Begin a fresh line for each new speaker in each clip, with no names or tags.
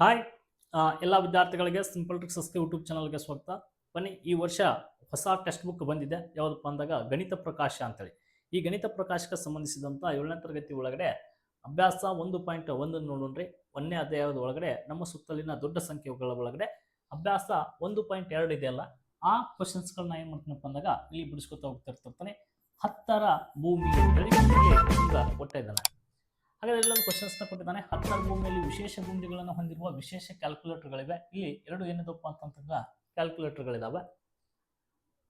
Hi ಎಲ್ಲ ವಿದ್ಯಾರ್ಥಿಗಳಿಗೆ simple ಟ್ರಿಕ್ಸಸ್ಗೆ YouTube ಚಾನಲ್ಗೆ ಸ್ವಾಗತ. ಬನ್ನಿ, ಈ ವರ್ಷ ಹೊಸ ಟೆಕ್ಸ್ಟ್ ಬುಕ್ ಬಂದಿದೆ. ಯಾವುದಪ್ಪ ಅಂದಾಗ ಗಣಿತ ಪ್ರಕಾಶ ಅಂತೇಳಿ. ಈ ಗಣಿತ ಪ್ರಕಾಶಕ್ಕೆ ಸಂಬಂಧಿಸಿದಂಥ 7ನೇ ತರಗತಿ ಒಳಗಡೆ ಅಭ್ಯಾಸ 1.1 ನೋಡೋಣ್ರಿ. 1ನೇ ಅಧ್ಯಾಯದ ಒಳಗಡೆ ನಮ್ಮ ಸುತ್ತಲಿನ ದೊಡ್ಡ ಸಂಖ್ಯೆಗಳ ಒಳಗಡೆ ಅಭ್ಯಾಸ 1.2 ಇದೆಯಲ್ಲ, ಆ ಕ್ವಶನ್ಸ್ಗಳನ್ನ ಏನು ಮಾಡ್ತೀನಪ್ಪ ಅಂದಾಗ ಇಲ್ಲಿ ಬಿಡಿಸ್ಕೊತಾ ಹೋಗ್ತಿರ್ತಾನೆ. 10ರ ಭೂಮಿ ಅಂತೇಳಿ ಈಗ ಕೊಟ್ಟ ಇದ್ದಾನೆ. ಹಾಗಾದ್ರೆ ಇಲ್ಲೊಂದು ಕ್ವಶನ್ಸ್ನ ಕೊಟ್ಟಿದ್ದಾನೆ. 10ರ ಭೂಮಿಯಲ್ಲಿ ವಿಶೇಷ ಗುಂಡಿಗಳನ್ನು ಹೊಂದಿರುವ ವಿಶೇಷ ಕ್ಯಾಲ್ಕುಲೇಟರ್ಗಳಿವೆ. ಇಲ್ಲಿ ಎರಡು ಏನಿದಪ್ಪ ಅಂತಂದಾಗ ಕ್ಯಾಲ್ಕುಲೇಟರ್ಗಳಿದಾವೆ.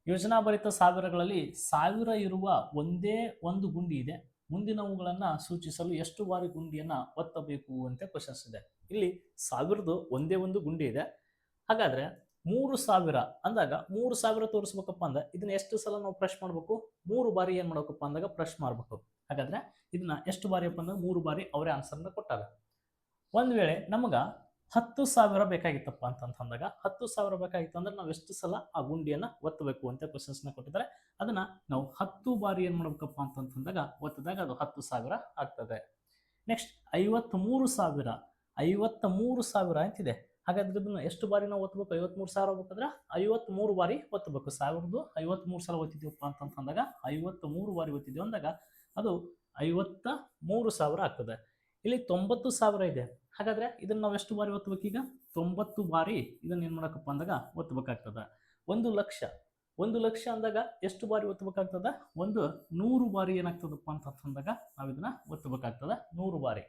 ಯೋಜನಾಭರಿತ ಸಾವಿರಗಳಲ್ಲಿ 1000 ಇರುವ ಒಂದೇ ಒಂದು ಗುಂಡಿ ಇದೆ. ಮುಂದಿನವುಗಳನ್ನ ಸೂಚಿಸಲು ಎಷ್ಟು ಬಾರಿ ಗುಂಡಿಯನ್ನ ಒತ್ತಬೇಕು ಅಂತ ಕ್ವಶನ್ಸ್ ಇದೆ. ಇಲ್ಲಿ 1000 ಒಂದೇ ಒಂದು ಗುಂಡಿ ಇದೆ. ಹಾಗಾದ್ರೆ 3000 ಅಂದಾಗ 3000 ತೋರಿಸ್ಬೇಕಪ್ಪ ಅಂದ ಇದನ್ನ ಎಷ್ಟು ಸಲ ನಾವು ಪ್ರೆಸ್ ಮಾಡ್ಬೇಕು? 3 ಬಾರಿ ಏನ್ ಮಾಡ್ಬೇಕಪ್ಪ ಅಂದಾಗ ಪ್ರೆಸ್ ಮಾಡ್ಬೇಕು. ಹಾಗಾದ್ರೆ ಇದನ್ನ ಎಷ್ಟು ಬಾರಿ ಅಪ್ಪ ಅಂದ್ರೆ 3 ಬಾರಿ ಅವರೇ ಆನ್ಸರ್ನ ಕೊಟ್ಟಾರ. ಒಂದ್ ವೇಳೆ ನಮಗ 10,000 ಬೇಕಾಗಿತ್ತಪ್ಪ ಅಂತಂದಾಗ 10,000 ಬೇಕಾಗಿತ್ತು ಅಂದ್ರೆ ನಾವು ಎಷ್ಟು ಸಲ ಆ ಗುಂಡಿಯನ್ನ ಒತ್ತಬೇಕು ಅಂತ ಕ್ವಶನ್ಸ್ನ ಕೊಟ್ಟಿದ್ದಾರೆ. ಅದನ್ನ ನಾವು 10 ಬಾರಿ ಏನ್ ಮಾಡ್ಬೇಕಪ್ಪ ಅಂತಂದಾಗ ಒತ್ತಿದಾಗ ಅದು 10,000 ಆಗ್ತದೆ. ನೆಕ್ಸ್ಟ್ 53,000 53,000 ಅಂತಿದೆ. ಹಾಗಾದ್ರೆ ಇದನ್ನ ಎಷ್ಟು ಬಾರಿ ನಾವು ಒತ್ತಬೇಕು? 53,000 ಹೋಗ್ಬೇಕಂದ್ರೆ 53 ಬಾರಿ ಒತ್ತಬೇಕು. 1053 ಸಲ ಒತ್ತಿದೀವಪ್ಪ ಅಂತಂದಾಗ 53 ಬಾರಿ ಒತ್ತಿದೀವಿ ಅಂದಾಗ ಅದು 53,000 ಆಗ್ತದೆ. ಇಲ್ಲಿ 90,000 ಇದೆ. ಹಾಗಾದ್ರೆ ಇದನ್ನ ನಾವು ಎಷ್ಟು ಬಾರಿ ಒತ್ತಬೇಕು? ಈಗ 90 ಬಾರಿ ಇದನ್ನ ಏನ್ ಮಾಡಕಪ್ಪ ಅಂದಾಗ ಒತ್ತಬೇಕಾಗ್ತದೆ. 1,00,000 ಅಂದಾಗ ಎಷ್ಟು ಬಾರಿ ಒತ್ತಬೇಕಾಗ್ತದ? 100 ಬಾರಿ ಏನಾಗ್ತದಪ್ಪ ಅಂತಂದಾಗ ನಾವು ಇದನ್ನ ಒತ್ತಬೇಕಾಗ್ತದ 100 ಬಾರಿ.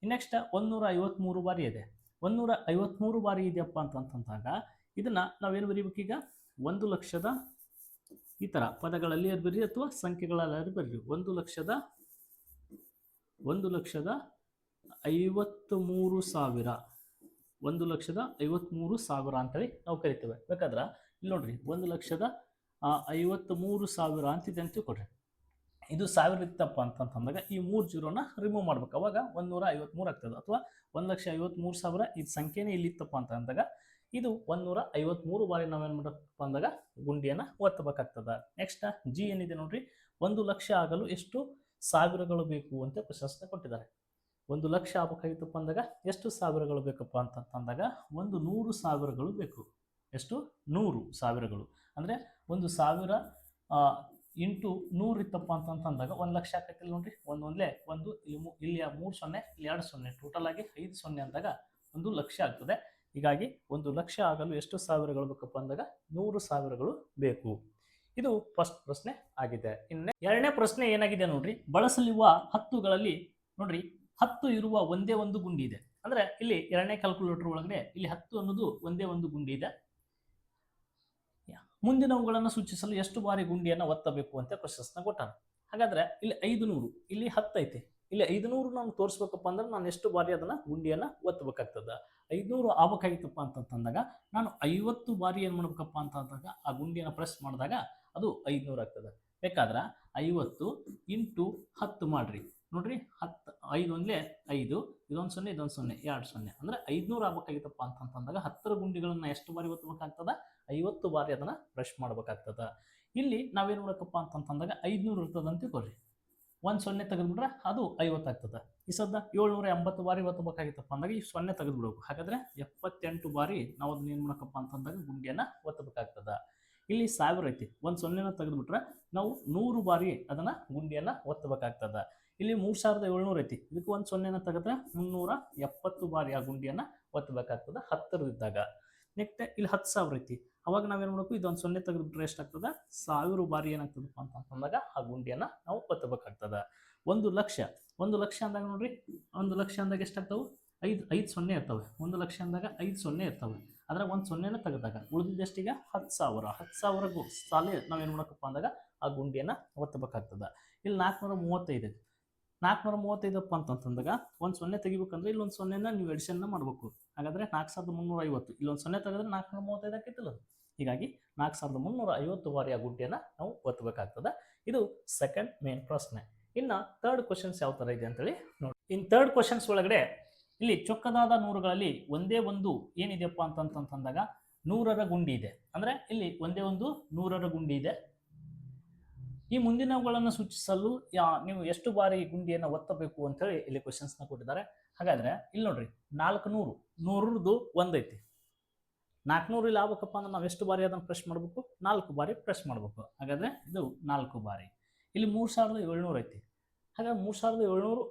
ನೆಕ್ಸ್ಟ್ 153 ಬಾರಿ ಇದೆ. 153 ಬಾರಿ ಇದೆಯಪ್ಪ ಅಂತಂದಾಗ ಇದನ್ನ ನಾವೇನು ಬರೀಬೇಕೀಗ? 1,00,000 ಈ ತರ ಪದಗಳಲ್ಲಿ ಬರೀ ಅಥವಾ ಸಂಖ್ಯೆಗಳಲ್ಲಿ ಬರೀರಿ. 1,53,000 1,53,000 ಅಂತೇಳಿ ನಾವು ಕರಿತೇವೆ. ಬೇಕಾದ್ರೆ ಇಲ್ಲಿ ನೋಡ್ರಿ 1,53,000 ಅಂತಿದೆ ಅಂತ ಕೊಡ್ರಿ. ಇದು 1000 ಇತ್ತಪ್ಪ ಅಂತಂದಾಗ ಈ 3 ಜೀರೋನ ರಿಮೂವ್ ಮಾಡ್ಬೇಕು. ಅವಾಗ 153 ಆಗ್ತದೆ. ಅಥವಾ 1,53,000 ಇದು ಸಂಖ್ಯೆನೇ ಇಲ್ಲಿ ಇತ್ತಪ್ಪ ಅಂತಂದಾಗ ಇದು 153 ಬಾರಿ ನಾವೇನ್ ಮಾಡಬೇಕಪ್ಪ ಅಂದಾಗ ಗುಂಡಿಯನ್ನ ಒತ್ತಬೇಕಾಗ್ತದ. ನೆಕ್ಸ್ಟ್ ಜಿ ಏನಿದೆ ನೋಡ್ರಿ, 1,00,000 ಆಗಲು ಎಷ್ಟು ಸಾವಿರಗಳು ಬೇಕು ಅಂತ ಪ್ರಶಸ್ತಿ ಕೊಟ್ಟಿದ್ದಾರೆ. 1,00,000 ಆಗಬೇಕಾಗಿತ್ತಪ್ಪ ಅಂದಾಗ ಎಷ್ಟು ಸಾವಿರಗಳು ಬೇಕಪ್ಪ ಅಂತಂದಾಗ 100 ಸಾವಿರಗಳು ಬೇಕು. ಎಷ್ಟು? 100 ಸಾವಿರಗಳು. ಅಂದ್ರೆ 1,000 ಇಂಟು 100 ಇತ್ತಪ್ಪ ಅಂತಂದಾಗ 1,00,000 ಆಕೈತಿಲ್ಲ ನೋಡ್ರಿ. ಒಂದೇ ಒಂದು ಇಲ್ಲಿ 3 0 ಇಲ್ಲಿ 2 0 ಟೋಟಲ್ ಆಗಿ 5 0 ಅಂದಾಗ 1,00,000 ಆಗ್ತದೆ. ಹೀಗಾಗಿ 1,00,000 ಆಗಲು ಎಷ್ಟು ಸಾವಿರಗಳು ಬೇಕಪ್ಪ ಅಂದಾಗ 100 ಸಾವಿರಗಳು ಬೇಕು. ಇದು ಫಸ್ಟ್ ಪ್ರಶ್ನೆ ಆಗಿದೆ. ಇನ್ನು ಎರಡನೇ ಪ್ರಶ್ನೆ ಏನಾಗಿದೆ ನೋಡ್ರಿ, ಬಳಸಲಿರುವ 10ಗಳಲ್ಲಿ ನೋಡ್ರಿ 10 ಇರುವ ಒಂದೇ ಒಂದು ಗುಂಡಿ ಇದೆ. ಅಂದ್ರೆ ಇಲ್ಲಿ ಎರಡನೇ ಕ್ಯಾಲ್ಕುಲೇಟರ್ ಒಳಗಡೆ ಇಲ್ಲಿ 10 ಅನ್ನೋದು ಒಂದೇ ಒಂದು ಗುಂಡಿ ಇದೆ. ಮುಂದಿನವುಗಳನ್ನು ಸೂಚಿಸಲು ಎಷ್ಟು ಬಾರಿ ಗುಂಡಿಯನ್ನು ಒತ್ತಬೇಕು ಅಂತ ಕ್ವಶನ್ಸ್ನ ಕೊಟ್ಟಾನ. ಹಾಗಾದ್ರೆ ಇಲ್ಲಿ 500 ಇಲ್ಲಿ 10 ಐತಿ. ಇಲ್ಲಿ 500 ನಾನು ತೋರಿಸ್ಬೇಕಪ್ಪ ಅಂದ್ರೆ ನಾನು ಎಷ್ಟು ಬಾರಿ ಅದನ್ನ ಗುಂಡಿಯನ್ನ ಒತ್ತಬೇಕಾಗ್ತದ? 500 ಆಗ್ಬೇಕಾಗಿತ್ತಪ್ಪ ಅಂತಂದಾಗ ನಾನು 50 ಬಾರಿ ಏನ್ ಮಾಡ್ಬೇಕಪ್ಪ ಅಂತಂದಾಗ ಆ ಗುಂಡಿಯನ್ನ ಪ್ರೆಸ್ ಮಾಡಿದಾಗ ಅದು 500 ಆಗ್ತದೆ. ಬೇಕಾದ್ರೆ 50 ಇಂಟು 10 ಮಾಡ್ರಿ. ನೋಡ್ರಿ 10 5 ಒಂದ್ಲೆ 5 ಇದೊಂದು 0 ಇದೊಂದು 0 2 0 ಅಂದ್ರೆ 500 ಆಗ್ಬೇಕಾಗಿತ್ತಪ್ಪ ಅಂತಂದಾಗ 10ರ ಗುಂಡಿಗಳನ್ನ ಎಷ್ಟು ಬಾರಿ ಒತ್ತಬೇಕಾಗ್ತದ? 50 ಬಾರಿ ಅದನ್ನ ಬ್ರಷ್ ಮಾಡ್ಬೇಕಾಗ್ತದ. ಇಲ್ಲಿ ನಾವೇನ್ ಮಾಡಬೇಕಪ್ಪ ಅಂತಂದಾಗ 500 ಇರ್ತದ ಅಂತ ತಿಳ್ಕೊಳ್ರಿ. 1 0 ತೆಗೆದ್ಬಿಟ್ರೆ ಅದು 50 ಆಗ್ತದೆ. ಈ ಸದ್ದ 780 ಬಾರಿ ಒತ್ತಬೇಕಾಗಿತ್ತಪ್ಪ ಅಂದಾಗ ಈ 0 ತೆಗೆದ್ಬಿಡ್ಬೇಕು. ಹಾಗಾದ್ರೆ 78 ಬಾರಿ ನಾವು ಅದನ್ನ ಏನ್ ಮಾಡಬೇಕಪ್ಪ ಅಂತಂದಾಗ ಗುಂಡಿಯನ್ನ ಒತ್ತಬೇಕಾಗ್ತದ. ಇಲ್ಲಿ 1000 ಐತಿ. 1 0ನ ತೆಗೆದ್ಬಿಟ್ರೆ ನಾವು 100 ಬಾರಿ ಅದನ್ನ ಗುಂಡಿಯನ್ನ ಒತ್ತಬೇಕಾಗ್ತದ. ಇಲ್ಲಿ 3700 ಐತಿ. ಇದಕ್ಕೆ 1 0ನ ತೆಗೆದ್ರೆ 370 ಬಾರಿ ಆ ಗುಂಡಿಯನ್ನ ಒತ್ತಬೇಕಾಗ್ತದ 10ರದಿದ್ದಾಗ. ನೆಕ್ಸ್ಟ್ ಇಲ್ಲಿ 10,000 ಐತಿ. ಅವಾಗ ನಾವೇನ್ ಮಾಡಬೇಕು? ಇದೊಂದು 0 ತೆಗೆದ್ಬಿಟ್ರೆ ಎಷ್ಟಾಗ್ತದ? 1000 ಬಾರಿ ಏನಾಗ್ತದಪ್ಪ ಅಂತಂದಾಗ ಆ ಗುಂಡಿಯನ್ನ ನಾವು ಒತ್ತಬೇಕಾಗ್ತದ. 1,00,000 1,00,000 ಅಂದಾಗ ನೋಡ್ರಿ 1,00,000 ಅಂದಾಗ ಎಷ್ಟಾಗ್ತಾವು? 5 0 ಇರ್ತವೆ. 1,00,000 ಅಂದಾಗ 5 0 ಇರ್ತವೆ. ಅದ್ರ 1 0ನ ತೆಗೆದಾಗ ಉಳಿದಿದ್ದೆಷ್ಟೀಗ 10,000 10,000 ಸಾಲೆ ನಾವೇನ್ ಮಾಡಬೇಕಪ್ಪ ಅಂದಾಗ ಆ ಗುಂಡಿಯನ್ನ ಒತ್ತಬೇಕಾಗ್ತದ. ಇಲ್ಲಿ 435 435 ಅಂತಂದಾಗ 1 0 ತೆಗಿಬೇಕಂದ್ರೆ ಇಲ್ಲೊಂದು 0ನ ನೀವು ಎಡಿಷನ್ ಮಾಡಬೇಕು. ಹಾಗಾದ್ರೆ 4,350 ಇಲ್ಲೊಂದು 0 ತೆಗೆದ್ರೆ 435 ಆಕೈತಿಲ್ಲ. ಹೀಗಾಗಿ 4,350 ಬಾರಿ ಆ ಗುಂಡಿಯನ್ನ ನಾವು ಒತ್ತಬೇಕಾಗ್ತದ. ಇದು ಸೆಕೆಂಡ್ ಮೇನ್ ಪ್ರಶ್ನೆ. ಇನ್ನ ಥರ್ಡ್ ಕ್ವಶನ್ಸ್ ಯಾವ ತರ ಇದೆ ಅಂತೇಳಿ ನೋಡಿ. ಇನ್ ಥರ್ಡ್ ಕ್ವಶನ್ಸ್ ಒಳಗಡೆ ಇಲ್ಲಿ ಚೊಕ್ಕದಾದ ನೂರುಗಳಲ್ಲಿ ಒಂದೇ ಒಂದು ಏನಿದೆಯಪ್ಪ ಅಂತಂದಾಗ 100ರ ಗುಂಡಿ ಇದೆ. ಅಂದ್ರೆ ಇಲ್ಲಿ ಒಂದೇ ಒಂದು 100ರ ಗುಂಡಿ ಇದೆ. ಈ ಮುಂದಿನವುಗಳನ್ನು ಸೂಚಿಸಲು ನೀವು ಎಷ್ಟು ಬಾರಿ ಗುಂಡಿಯನ್ನು ಒತ್ತಬೇಕು ಅಂತ ಹೇಳಿ ಇಲ್ಲಿ ಕ್ವೆಶ್ಚನ್ಸ್ ನ ಕೊಟ್ಟಿದ್ದಾರೆ. ಹಾಗಾದ್ರೆ ಇಲ್ಲಿ ನೋಡ್ರಿ 400 100ರದ್ದು ಒಂದೈತಿ. 400 ಇಲ್ಲಿ ಆಗ್ಬೇಕಪ್ಪ ಅಂದ್ರೆ ನಾವು ಎಷ್ಟು ಬಾರಿ ಅದನ್ನು ಪ್ರೆಸ್ ಮಾಡಬೇಕು? 4 ಬಾರಿ ಪ್ರೆಸ್ ಮಾಡಬೇಕು. ಹಾಗಾದ್ರೆ ಇದು 4 ಬಾರಿ. ಇಲ್ಲಿ 3700 ಐತಿ. ಹಾಗಾದ್ರೆ 3700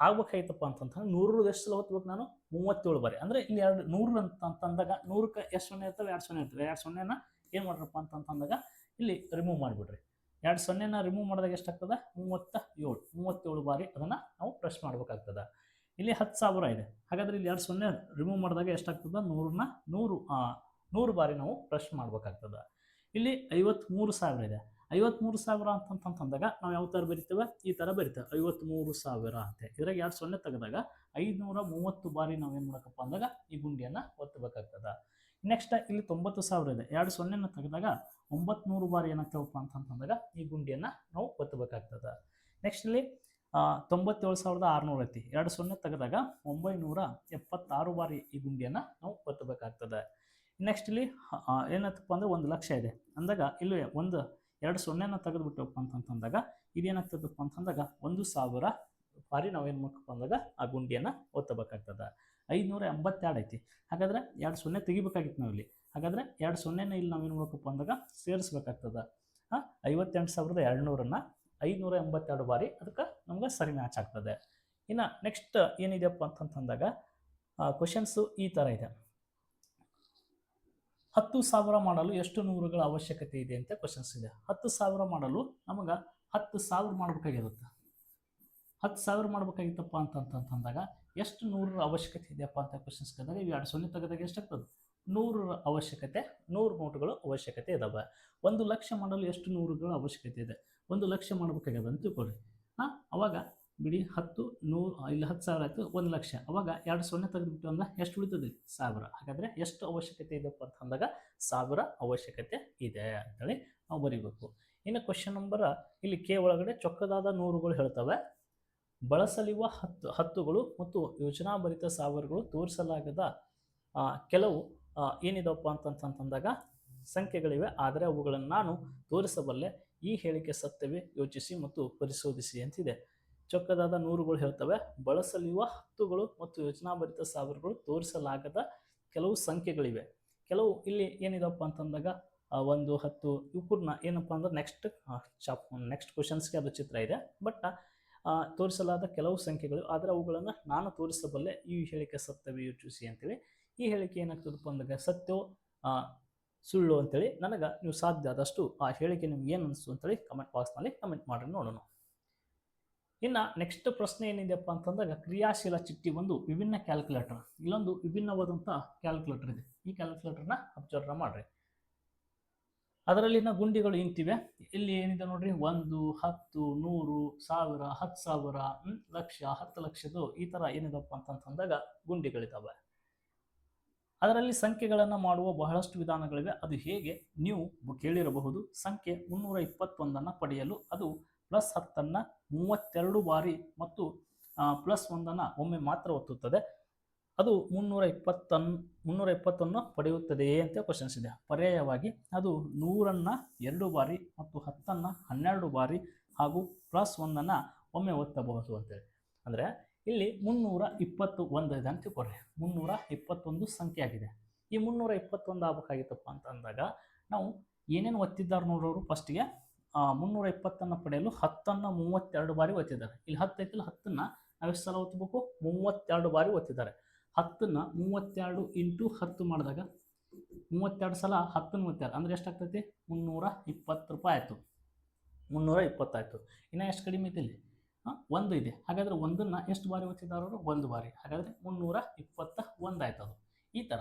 ಆಗ್ಬೇಕಾಯ್ತಪ್ಪ ಅಂತಂದ್ರೆ 100 ಎಷ್ಟು ಸಲ ಹೊತ್ಬೇಕು ನಾನು? 37 ಬಾರಿ. ಅಂದ್ರೆ ಇಲ್ಲಿ 100 ಅಂತಂದಾಗ 100ಕ್ಕೆ ಎಷ್ಟು ಸೊನ್ನೆ ಇರ್ತವೆ? 2 ಸೊನ್ನೆ ಇರ್ತವೆ. 2 ಸೊನ್ನೆನ ಏನು ಮಾಡ್ರಪ್ಪ ಅಂತಂದಾಗ ಇಲ್ಲಿ ರಿಮೂವ್ ಮಾಡಿಬಿಡ್ರಿ. 2 ಸೊನ್ನೆನ ರಿಮೂವ್ ಮಾಡಿದಾಗ ಎಷ್ಟಾಗ್ತದೆ? 37 ಬಾರಿ ಅದನ್ನು ನಾವು ಪ್ರೆಸ್ ಮಾಡ್ಬೇಕಾಗ್ತದೆ. ಇಲ್ಲಿ 10,000 ಇದೆ. ಹಾಗಾದ್ರೆ ಇಲ್ಲಿ 2 ಸೊನ್ನೆ ರಿಮೂವ್ ಮಾಡಿದಾಗ ಎಷ್ಟಾಗ್ತದೆ? 100 ಬಾರಿ ನಾವು ಪ್ರೆಸ್ ಮಾಡ್ಬೇಕಾಗ್ತದೆ. ಇಲ್ಲಿ 53,000 ಇದೆ. 53,000 ಅಂತಂದಾಗ ನಾವು ಯಾವ ಥರ ಬರಿತೇವೆ? ಈ ಥರ ಬರಿತೇವೆ 53,000 ಅಂತ. ಇದ್ರಾಗ 2 ಸೊನ್ನೆ ತೆಗೆದಾಗ 530 ಬಾರಿ ನಾವು ಏನು ಮಾಡಬೇಕಪ್ಪ ಅಂದಾಗ ಈ ಗುಂಡಿಯನ್ನು ಒತ್ತಬೇಕಾಗ್ತದೆ. ನೆಕ್ಸ್ಟ್ ಇಲ್ಲಿ 90,000 ಇದೆ. 2 ಸೊನ್ನೆನ ತೆಗೆದಾಗ 900 ಬಾರಿ ಏನಾಗ್ತಾವಪ್ಪ ಅಂತಂದಾಗ ಈ ಗುಂಡಿಯನ್ನು ನಾವು ಒತ್ತಬೇಕಾಗ್ತದೆ. ನೆಕ್ಸ್ಟ್ ಇಲ್ಲಿ 97,600 ಐತಿ. 2 ಸೊನ್ನೆ ತೆಗೆದಾಗ 976 ಬಾರಿ ಈ ಗುಂಡಿಯನ್ನು ನಾವು ಒತ್ತಬೇಕಾಗ್ತದೆ. ನೆಕ್ಸ್ಟ್ ಇಲ್ಲಿ ಏನಾಯ್ತಪ್ಪ ಅಂದ್ರೆ 1,00,000 ಇದೆ ಅಂದಾಗ ಇಲ್ಲಿ 2 ಸೊನ್ನೆನ ತೆಗೆದುಬಿಟ್ಟಪ್ಪ ಅಂತಂದಾಗ ಇದೇನಾಗ್ತದಪ್ಪ ಅಂತಂದಾಗ 1,000 ಬಾರಿ ನಾವೇನು ಮಾಡಬೇಕಪ್ಪ ಅಂದಾಗ ಆ ಗುಂಡಿಯನ್ನು ಒತ್ತಬೇಕಾಗ್ತದೆ. 582 ಐತಿ. ಹಾಗಾದ್ರೆ 2 ಸೊನ್ನೆ ತೆಗಿಬೇಕಾಗಿತ್ತು ನಾವು ಇಲ್ಲಿ. ಹಾಗಾದ್ರೆ 2 ಸೊನ್ನೆನ ಇಲ್ಲಿ ನಾವೇನು ಮಾಡಬೇಕಪ್ಪ ಅಂದಾಗ ಸೇರಿಸ್ಬೇಕಾಗ್ತದೆ. 58,200ನ್ನ 582 ಬಾರಿ ಅದಕ್ಕೆ ನಮ್ಗೆ ಸರಿ ಮ್ಯಾಚ್ ಆಗ್ತದೆ. ಇನ್ನು ನೆಕ್ಸ್ಟ್ ಏನಿದೆಯಪ್ಪ ಅಂತಂದಾಗ ಕ್ವಶನ್ಸು ಈ ಥರ ಇದೆ. 10,000 ಮಾಡಲು ಎಷ್ಟು ನೂರುಗಳ ಅವಶ್ಯಕತೆ ಇದೆ ಅಂತ ಕ್ವಶನ್ಸ್ ಇದೆ. 10,000 ಮಾಡಲು ನಮಗೆ 10,000 ಮಾಡಬೇಕಾಗಿರುತ್ತೆ. 10,000 ಮಾಡಬೇಕಾಗಿತ್ತಪ್ಪ ಅಂತಂದಾಗ ಎಷ್ಟು ನೂರರ ಅವಶ್ಯಕತೆ ಇದೆಯಪ್ಪ ಅಂತ ಕ್ವಶನ್ಸ್ ಕೇಳಿದಾಗ ಇವು 2 ಸೊನ್ನೆ ತೆಗೆದಾಗ ಎಷ್ಟಾಗ್ತದೆ? 100ರ ಅವಶ್ಯಕತೆ, 100 ನೋಟುಗಳು ಅವಶ್ಯಕತೆ ಇದಾವೆ. 1,00,000 ಮಾಡಲು ಎಷ್ಟು ನೂರುಗಳ ಅವಶ್ಯಕತೆ ಇದೆ? 1,00,000 ಮಾಡಬೇಕಾಗ್ಯದ ಅಂತ ತಿಳ್ಕೊಳ್ಳಿ. ಅವಾಗ ಬಿಡಿ 10 100 ಇಲ್ಲಿ 10,000 ಆಯಿತು. 1,00,000 ಅವಾಗ 2 ಸೊನ್ನೆ ತೆಗೆದುಬಿಟ್ಟು ಅಂದ್ರೆ ಎಷ್ಟು ಉಳಿತದೆ? 1,000. ಹಾಗಾದರೆ ಎಷ್ಟು ಅವಶ್ಯಕತೆ ಇದೆಯಪ್ಪ ಅಂತಂದಾಗ 1,000 ಅವಶ್ಯಕತೆ ಇದೆ ಅಂತೇಳಿ ನಾವು ಬರೀಬೇಕು. ಇನ್ನು ಕ್ವಶನ್ ನಂಬರ್ ಇಲ್ಲಿ ಕೆ ಒಳಗಡೆ ಚೊಕ್ಕದಾದ ನೂರುಗಳು ಹೇಳ್ತವೆ. ಬಳಸಲಿರುವ ಹತ್ತುಗಳು ಮತ್ತು ಯೋಜನಾಭರಿತ ಸಾವಿರಗಳು ತೋರಿಸಲಾಗದ ಕೆಲವು ಏನಿದವಪ್ಪ ಅಂತಂದಾಗ ಸಂಖ್ಯೆಗಳಿವೆ, ಆದರೆ ಅವುಗಳನ್ನು ನಾನು ತೋರಿಸಬಲ್ಲೆ. ಈ ಹೇಳಿಕೆ ಸತ್ಯವೇ? ಯೋಚಿಸಿ ಮತ್ತು ಪರಿಶೋಧಿಸಿ ಅಂತಿದೆ. ಚೊಕ್ಕದಾದ ನೂರುಗಳು ಹೇಳ್ತವೆ, ಬಳಸಲಿರುವ ಹತ್ತುಗಳು ಮತ್ತು ಯೋಜನಾಭರಿತ ಸಾವಿರಗಳು ತೋರಿಸಲಾಗದ ಕೆಲವು ಸಂಖ್ಯೆಗಳಿವೆ. ಕೆಲವು ಇಲ್ಲಿ ಏನಿದವಪ್ಪ ಅಂತಂದಾಗ 1, 10 ಇವನ್ನ ಏನಪ್ಪ ಅಂದ್ರೆ ನೆಕ್ಸ್ಟ್ ಕ್ವಶನ್ಸ್ಗೆ ಅದು ಚಿತ್ರ ಇದೆ. ಬಟ್ ತೋರಿಸಲಾದ ಕೆಲವು ಸಂಖ್ಯೆಗಳು, ಆದರೆ ಅವುಗಳನ್ನು ನಾನು ತೋರಿಸಬಲ್ಲೆ. ಈ ಹೇಳಿಕೆ ಸತ್ಯವೇ? ಯೋಚಿಸಿ ಅಂತೇಳಿ. ಈ ಹೇಳಿಕೆ ಏನಾಗ್ತದಪ್ಪ ಅಂದಾಗ ಸತ್ಯವೋ ಸುಳ್ಳು ಅಂತೇಳಿ ನನಗೆ ನೀವು ಸಾಧ್ಯ ಆದಷ್ಟು ಆ ಹೇಳಿಕೆ ನಿಮ್ಗೆ ಏನು ಅನಿಸ್ತು ಅಂತೇಳಿ ಕಮೆಂಟ್ ಬಾಕ್ಸ್ನಲ್ಲಿ ಕಮೆಂಟ್ ಮಾಡಿ ನೋಡೋಣ. ಇನ್ನು ನೆಕ್ಸ್ಟ್ ಪ್ರಶ್ನೆ ಏನಿದೆಯಪ್ಪ ಅಂತಂದಾಗ ಕ್ರಿಯಾಶೀಲ ಚಿಟ್ಟಿ ಒಂದು ವಿಭಿನ್ನ ಕ್ಯಾಲ್ಕುಲೇಟರ್. ಇಲ್ಲೊಂದು ವಿಭಿನ್ನವಾದಂಥ ಕ್ಯಾಲ್ಕುಲೇಟರ್ ಇದೆ. ಈ ಕ್ಯಾಲ್ಕುಲೇಟರ್ನ ಅಬ್ಸರ್ವ್ ಮಾಡಿರಿ. ಅದರಲ್ಲಿನ ಗುಂಡಿಗಳು ಇಂತಿವೆ. ಇಲ್ಲಿ ಏನಿದೆ ನೋಡ್ರಿ, 1, 10, 100, 1000, 10,000, ಲಕ್ಷ, 10 ಲಕ್ಷದ್ದು ಈ ಥರ ಏನಿದಪ್ಪ ಅಂತಂದಾಗ ಗುಂಡಿಗಳಿದ್ದಾವೆ. ಅದರಲ್ಲಿ ಸಂಖ್ಯೆಗಳನ್ನು ಮಾಡುವ ಬಹಳಷ್ಟು ವಿಧಾನಗಳಿವೆ. ಅದು ಹೇಗೆ ನೀವು ಕೇಳಿರಬಹುದು. ಸಂಖ್ಯೆ 321 ಪಡೆಯಲು ಅದು +10 32 ಬಾರಿ ಮತ್ತು +1 ಒಮ್ಮೆ ಮಾತ್ರ ಒತ್ತುತ್ತದೆ. ಅದು 320 ಪಡೆಯುತ್ತದೆಯೇ ಅಂತ ಕ್ವಶನ್ಸ್ ಇದೆ. ಪರ್ಯಾಯವಾಗಿ ಅದು 100 2 ಬಾರಿ ಮತ್ತು 10 12 ಬಾರಿ ಹಾಗೂ +1 ಒಮ್ಮೆ ಒತ್ತಬಹುದು ಅಂತೇಳಿ. ಅಂದರೆ ಇಲ್ಲಿ 321 ಇದೆ ಅಂತ ತಿಳ್ಕೊಳ್ರಿ. 321 ಸಂಖ್ಯೆ ಆಗಿದೆ. ಈ 321 ಆಗಬೇಕಾಗಿತ್ತಪ್ಪ ಅಂತಂದಾಗ ನಾವು ಏನೇನು ಒತ್ತಿದ್ದಾರೆ ನೋಡೋರು. ಫಸ್ಟಿಗೆ 320 ಪಡೆಯಲು 10 32 ಬಾರಿ ಒತ್ತಿದ್ದಾರೆ. ಇಲ್ಲಿ 10 ಐತಿಲ್ಲ, 10 ನಾವು ಎಷ್ಟು ಸಲ ಒತ್ತಬೇಕು? 32 ಬಾರಿ ಒತ್ತಿದ್ದಾರೆ. 10 32 ಇಂಟು 10 ಮಾಡಿದಾಗ 32 ಸಲ 10 ಒತ್ತಾರೆ ಅಂದರೆ ಎಷ್ಟಾಗ್ತೈತಿ? 320 ರೂಪಾಯಿ ಆಯಿತು. 320 ಆಯಿತು. ಇನ್ನು ಎಷ್ಟು ಕಡಿಮೆ ಐತಿ? ಇಲ್ಲಿ 1 ಇದೆ. ಹಾಗಾದರೆ 1ನ್ನು ಎಷ್ಟು ಬಾರಿ ಒತ್ತಿದ್ದಾರೆ ಅವರು? 1 ಬಾರಿ. ಹಾಗಾದರೆ 321 ಆಯ್ತು ಅದು. ಈ ಥರ.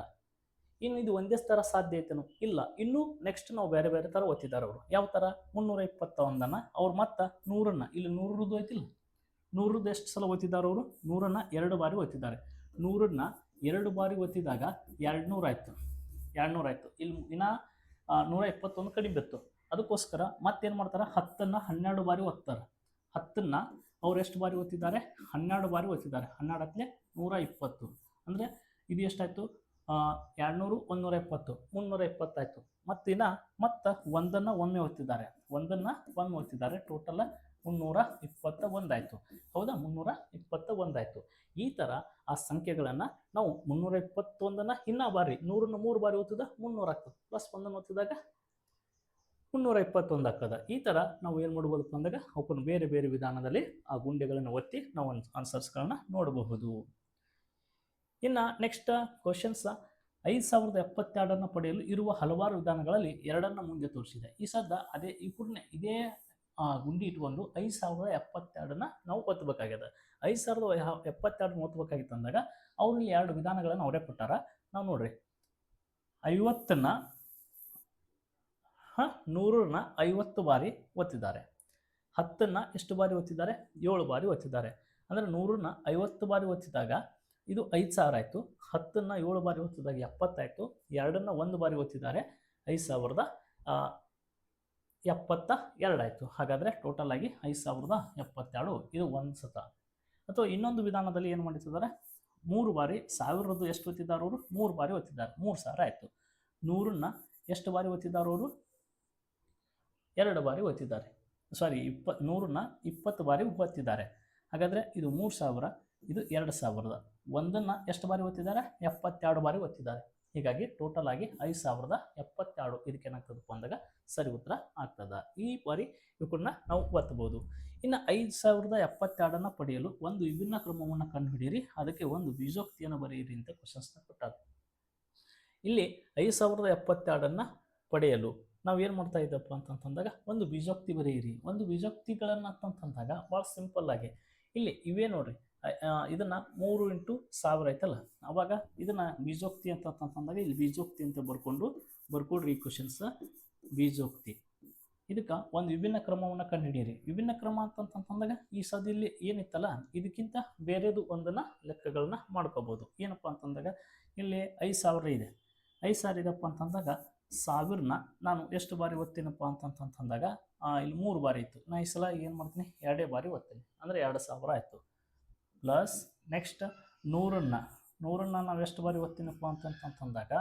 ಇನ್ನು ಇದು ಒಂದೇ ಥರ ಸಾಧ್ಯ ಐತೇನೋ? ಇಲ್ಲ. ಇನ್ನೂ ನೆಕ್ಸ್ಟ್ ನಾವು ಬೇರೆ ಬೇರೆ ಥರ ಒತ್ತಿದ್ದಾರೆ ಅವರು. ಯಾವ ಥರ? 321 ಅವ್ರು ಮತ್ತೆ 100ನ್ನು ಇಲ್ಲಿ 100ರದ್ದು ಐತಿಲ್ಲ, 100ರದ್ದು ಎಷ್ಟು ಸಲ ಒತ್ತಿದ್ದಾರೆ ಅವರು? 100ನ್ನು 2 ಬಾರಿ ಒತ್ತಿದ್ದಾರೆ. 100ನ್ನು 2 ಬಾರಿ ಒತ್ತಿದಾಗ 200 ಆಯಿತು. 200 ಆಯಿತು. ಇಲ್ಲಿ ಇನ್ನು 121 ಕಡಿಮೆ ಬಿತ್ತು. ಅದಕ್ಕೋಸ್ಕರ ಮತ್ತೇನು ಮಾಡ್ತಾರೆ? 10ನ್ನು 12 ಬಾರಿ ಒತ್ತಾರೆ. 10ನ್ನು ಅವ್ರು ಎಷ್ಟು ಬಾರಿ ಒತ್ತಿದ್ದಾರೆ? 12 ಬಾರಿ ಒತ್ತಿದ್ದಾರೆ. 12 ಹತ್ತಲೇ 120. ಅಂದರೆ ಇದು ಎಷ್ಟಾಯಿತು? 200 120 320 ಆಯಿತು. ಮತ್ತು 1ನ್ನು ಒಮ್ಮೆ ಒತ್ತಿದ್ದಾರೆ. 1ನ್ನು ಒಮ್ಮೆ ಒತ್ತಿದ್ದಾರೆ. ಟೋಟಲ್ 321 ಆಯಿತು. ಹೌದಾ, 321 ಆಯಿತು. ಈ ಥರ ಆ ಸಂಖ್ಯೆಗಳನ್ನು ನಾವು 321 ಇನ್ನೂ ಬಾರಿ 100ನ್ನು 3 ಬಾರಿ ಓದಿದ 300 ಆಗ್ತದೆ, ಪ್ಲಸ್ 1 ಓದಿದಾಗ 321 ಆಗ್ತದೆ. ಈ ಥರ ನಾವು ಏನು ಮಾಡ್ಬೋದಪ್ಪ ಅಂದಾಗ ಅವಕ್ಕನ್ನು ಬೇರೆ ಬೇರೆ ವಿಧಾನದಲ್ಲಿ ಆ ಗುಂಡಿಗಳನ್ನು ಒತ್ತಿ ನಾವು ಆನ್ಸರ್ಸ್ಗಳನ್ನ ನೋಡಬಹುದು. ಇನ್ನು ನೆಕ್ಸ್ಟ್ ಕ್ವಶನ್ಸ್, 5072 ಪಡೆಯಲು ಇರುವ ಹಲವಾರು ವಿಧಾನಗಳಲ್ಲಿ 2 ಮುಂದೆ ತೋರಿಸಿದೆ. ಈ ಸದ್ದ ಅದೇ ಇದೇ ಗುಂಡಿ ಇಟ್ಕೊಂಡು 5072 ನಾವು ಒತ್ತಬೇಕಾಗ್ಯದ. 5072 ಒತ್ತಬೇಕಾಗಿತ್ತು ಅಂದಾಗ ಅವ್ರಲ್ಲಿ 2 ವಿಧಾನಗಳನ್ನು ಅವರೇ ಕೊಟ್ಟಾರ. ನಾವು ನೋಡ್ರಿ 50ನ್ನ 100ನ್ನ 50 ಬಾರಿ ಒತ್ತಿದ್ದಾರೆ. 10ನ್ನ ಎಷ್ಟು ಬಾರಿ ಒತ್ತಿದ್ದಾರೆ? 7 ಬಾರಿ ಒತ್ತಿದ್ದಾರೆ. ಅಂದರೆ 100ನ್ನ 50 ಬಾರಿ ಒತ್ತಿದಾಗ ಇದು 5000 ಆಯಿತು. 10ನ್ನ 7 ಬಾರಿ ಒತ್ತಿದಾಗ 70 ಆಯಿತು. 2ನ್ನ 1 ಬಾರಿ ಒತ್ತಿದ್ದಾರೆ 5072 ಆಯಿತು. ಹಾಗಾದರೆ ಟೋಟಲ್ ಆಗಿ 5072 ಇದು ಒಂದು ಸತ. ಅಥವಾ ಇನ್ನೊಂದು ವಿಧಾನದಲ್ಲಿ ಏನು ಮಾಡಿದ್ದಾರೆ, 3 ಬಾರಿ 1000 ಎಷ್ಟು ಒತ್ತಿದ್ದಾರೆ ಅವರು? 3 ಬಾರಿ ಒತ್ತಿದ್ದಾರೆ, 3000 ಆಯಿತು. 100ನ್ನ ಎಷ್ಟು ಬಾರಿ ಒತ್ತಿದ್ದಾರೆ ಅವರು? 2 ಬಾರಿ ಒತ್ತಿದ್ದಾರೆ. ಸಾರಿ 100ನ್ನ 20 ಬಾರಿ ಒತ್ತಿದ್ದಾರೆ. ಹಾಗಾದರೆ ಇದು 3000, ಇದು 2000. ಒಂದನ್ನು ಎಷ್ಟು ಬಾರಿ ಒತ್ತಿದ್ದಾರೆ? 72 ಬಾರಿ ಒತ್ತಿದ್ದಾರೆ. ಹೀಗಾಗಿ ಟೋಟಲ್ ಆಗಿ 5072 ಇದಕ್ಕೆ ಏನಾಗ್ತದಪ್ಪ ಅಂದಾಗ ಸರಿ ಉತ್ತರ ಆಗ್ತದ. ಈ ಬಾರಿ ಇವನ್ನ ನಾವು ಒತ್ತಬಹುದು. ಇನ್ನು 5072 ಪಡೆಯಲು ಒಂದು ವಿಭಿನ್ನ ಕ್ರಮವನ್ನು ಕಂಡುಹಿಡಿಯಿರಿ, ಅದಕ್ಕೆ ಒಂದು ಬೀಜೋಕ್ತಿಯನ್ನು ಬರೆಯಿರಿ ಅಂತ ಕ್ವಶನ್ಸ್ನ ಕೊಟ್ಟಾರ. ಇಲ್ಲಿ 5072 ಪಡೆಯಲು ನಾವು ಏನು ಮಾಡ್ತಾ ಇದ್ದಪ್ಪ ಅಂತಂದಾಗ ಒಂದು ಬೀಜೋಕ್ತಿ ಬರೆಯಿರಿ. ಒಂದು ಬೀಜೋಕ್ತಿಗಳನ್ನು ಅಂತಂದಾಗ ಭಾಳ ಸಿಂಪಲ್ ಆಗಿ ಇಲ್ಲಿ ಇವೇ ನೋಡ್ರಿ, ಇದನ್ನು 3 × 1000 ಆಯ್ತಲ್ಲ, ಅವಾಗ ಇದನ್ನು ಬೀಜೋಕ್ತಿ ಅಂತಂದಾಗ ಇಲ್ಲಿ ಬೀಜೋಕ್ತಿ ಅಂತ ಬರ್ಕೊಡ್ರಿ. ಈ ಕ್ವಶನ್ಸ್ ಬೀಜೋಕ್ತಿ, ಇದಕ್ಕೆ ಒಂದು ವಿಭಿನ್ನ ಕ್ರಮವನ್ನು ಕಂಡುಹಿಡಿಯಿರಿ. ವಿಭಿನ್ನ ಕ್ರಮ ಅಂತಂತಂದಾಗ ಈ ಸದಿಲ್ಲಿ ಏನಿತ್ತಲ್ಲ ಇದಕ್ಕಿಂತ ಬೇರೆದು ಒಂದನ್ನು ಲೆಕ್ಕಗಳನ್ನ ಮಾಡ್ಕೋಬೋದು. ಏನಪ್ಪ ಅಂತಂದಾಗ ಇಲ್ಲಿ 5000 ಇದೆ. 5000 ಇದಪ್ಪ ಅಂತಂದಾಗ 1000ನ ನಾನು ಎಷ್ಟು ಬಾರಿ ಒತ್ತೀನಪ್ಪ ಅಂತಂತಂದಾಗ ಇಲ್ಲಿ 3 ಬಾರಿ ಇತ್ತು. ನಾನು ಈ ಸಲ ಏನು ಮಾಡ್ತೀನಿ, 2 ಬಾರಿ ಒತ್ತೀನಿ, ಅಂದರೆ 2000 ಆಯಿತು. ಪ್ಲಸ್ ನೆಕ್ಸ್ಟ್ 100ನ್ನ ನಾವು ಎಷ್ಟು ಬಾರಿ ಒತ್ತೀನಪ್ಪ ಅಂತಂತಂದಾಗ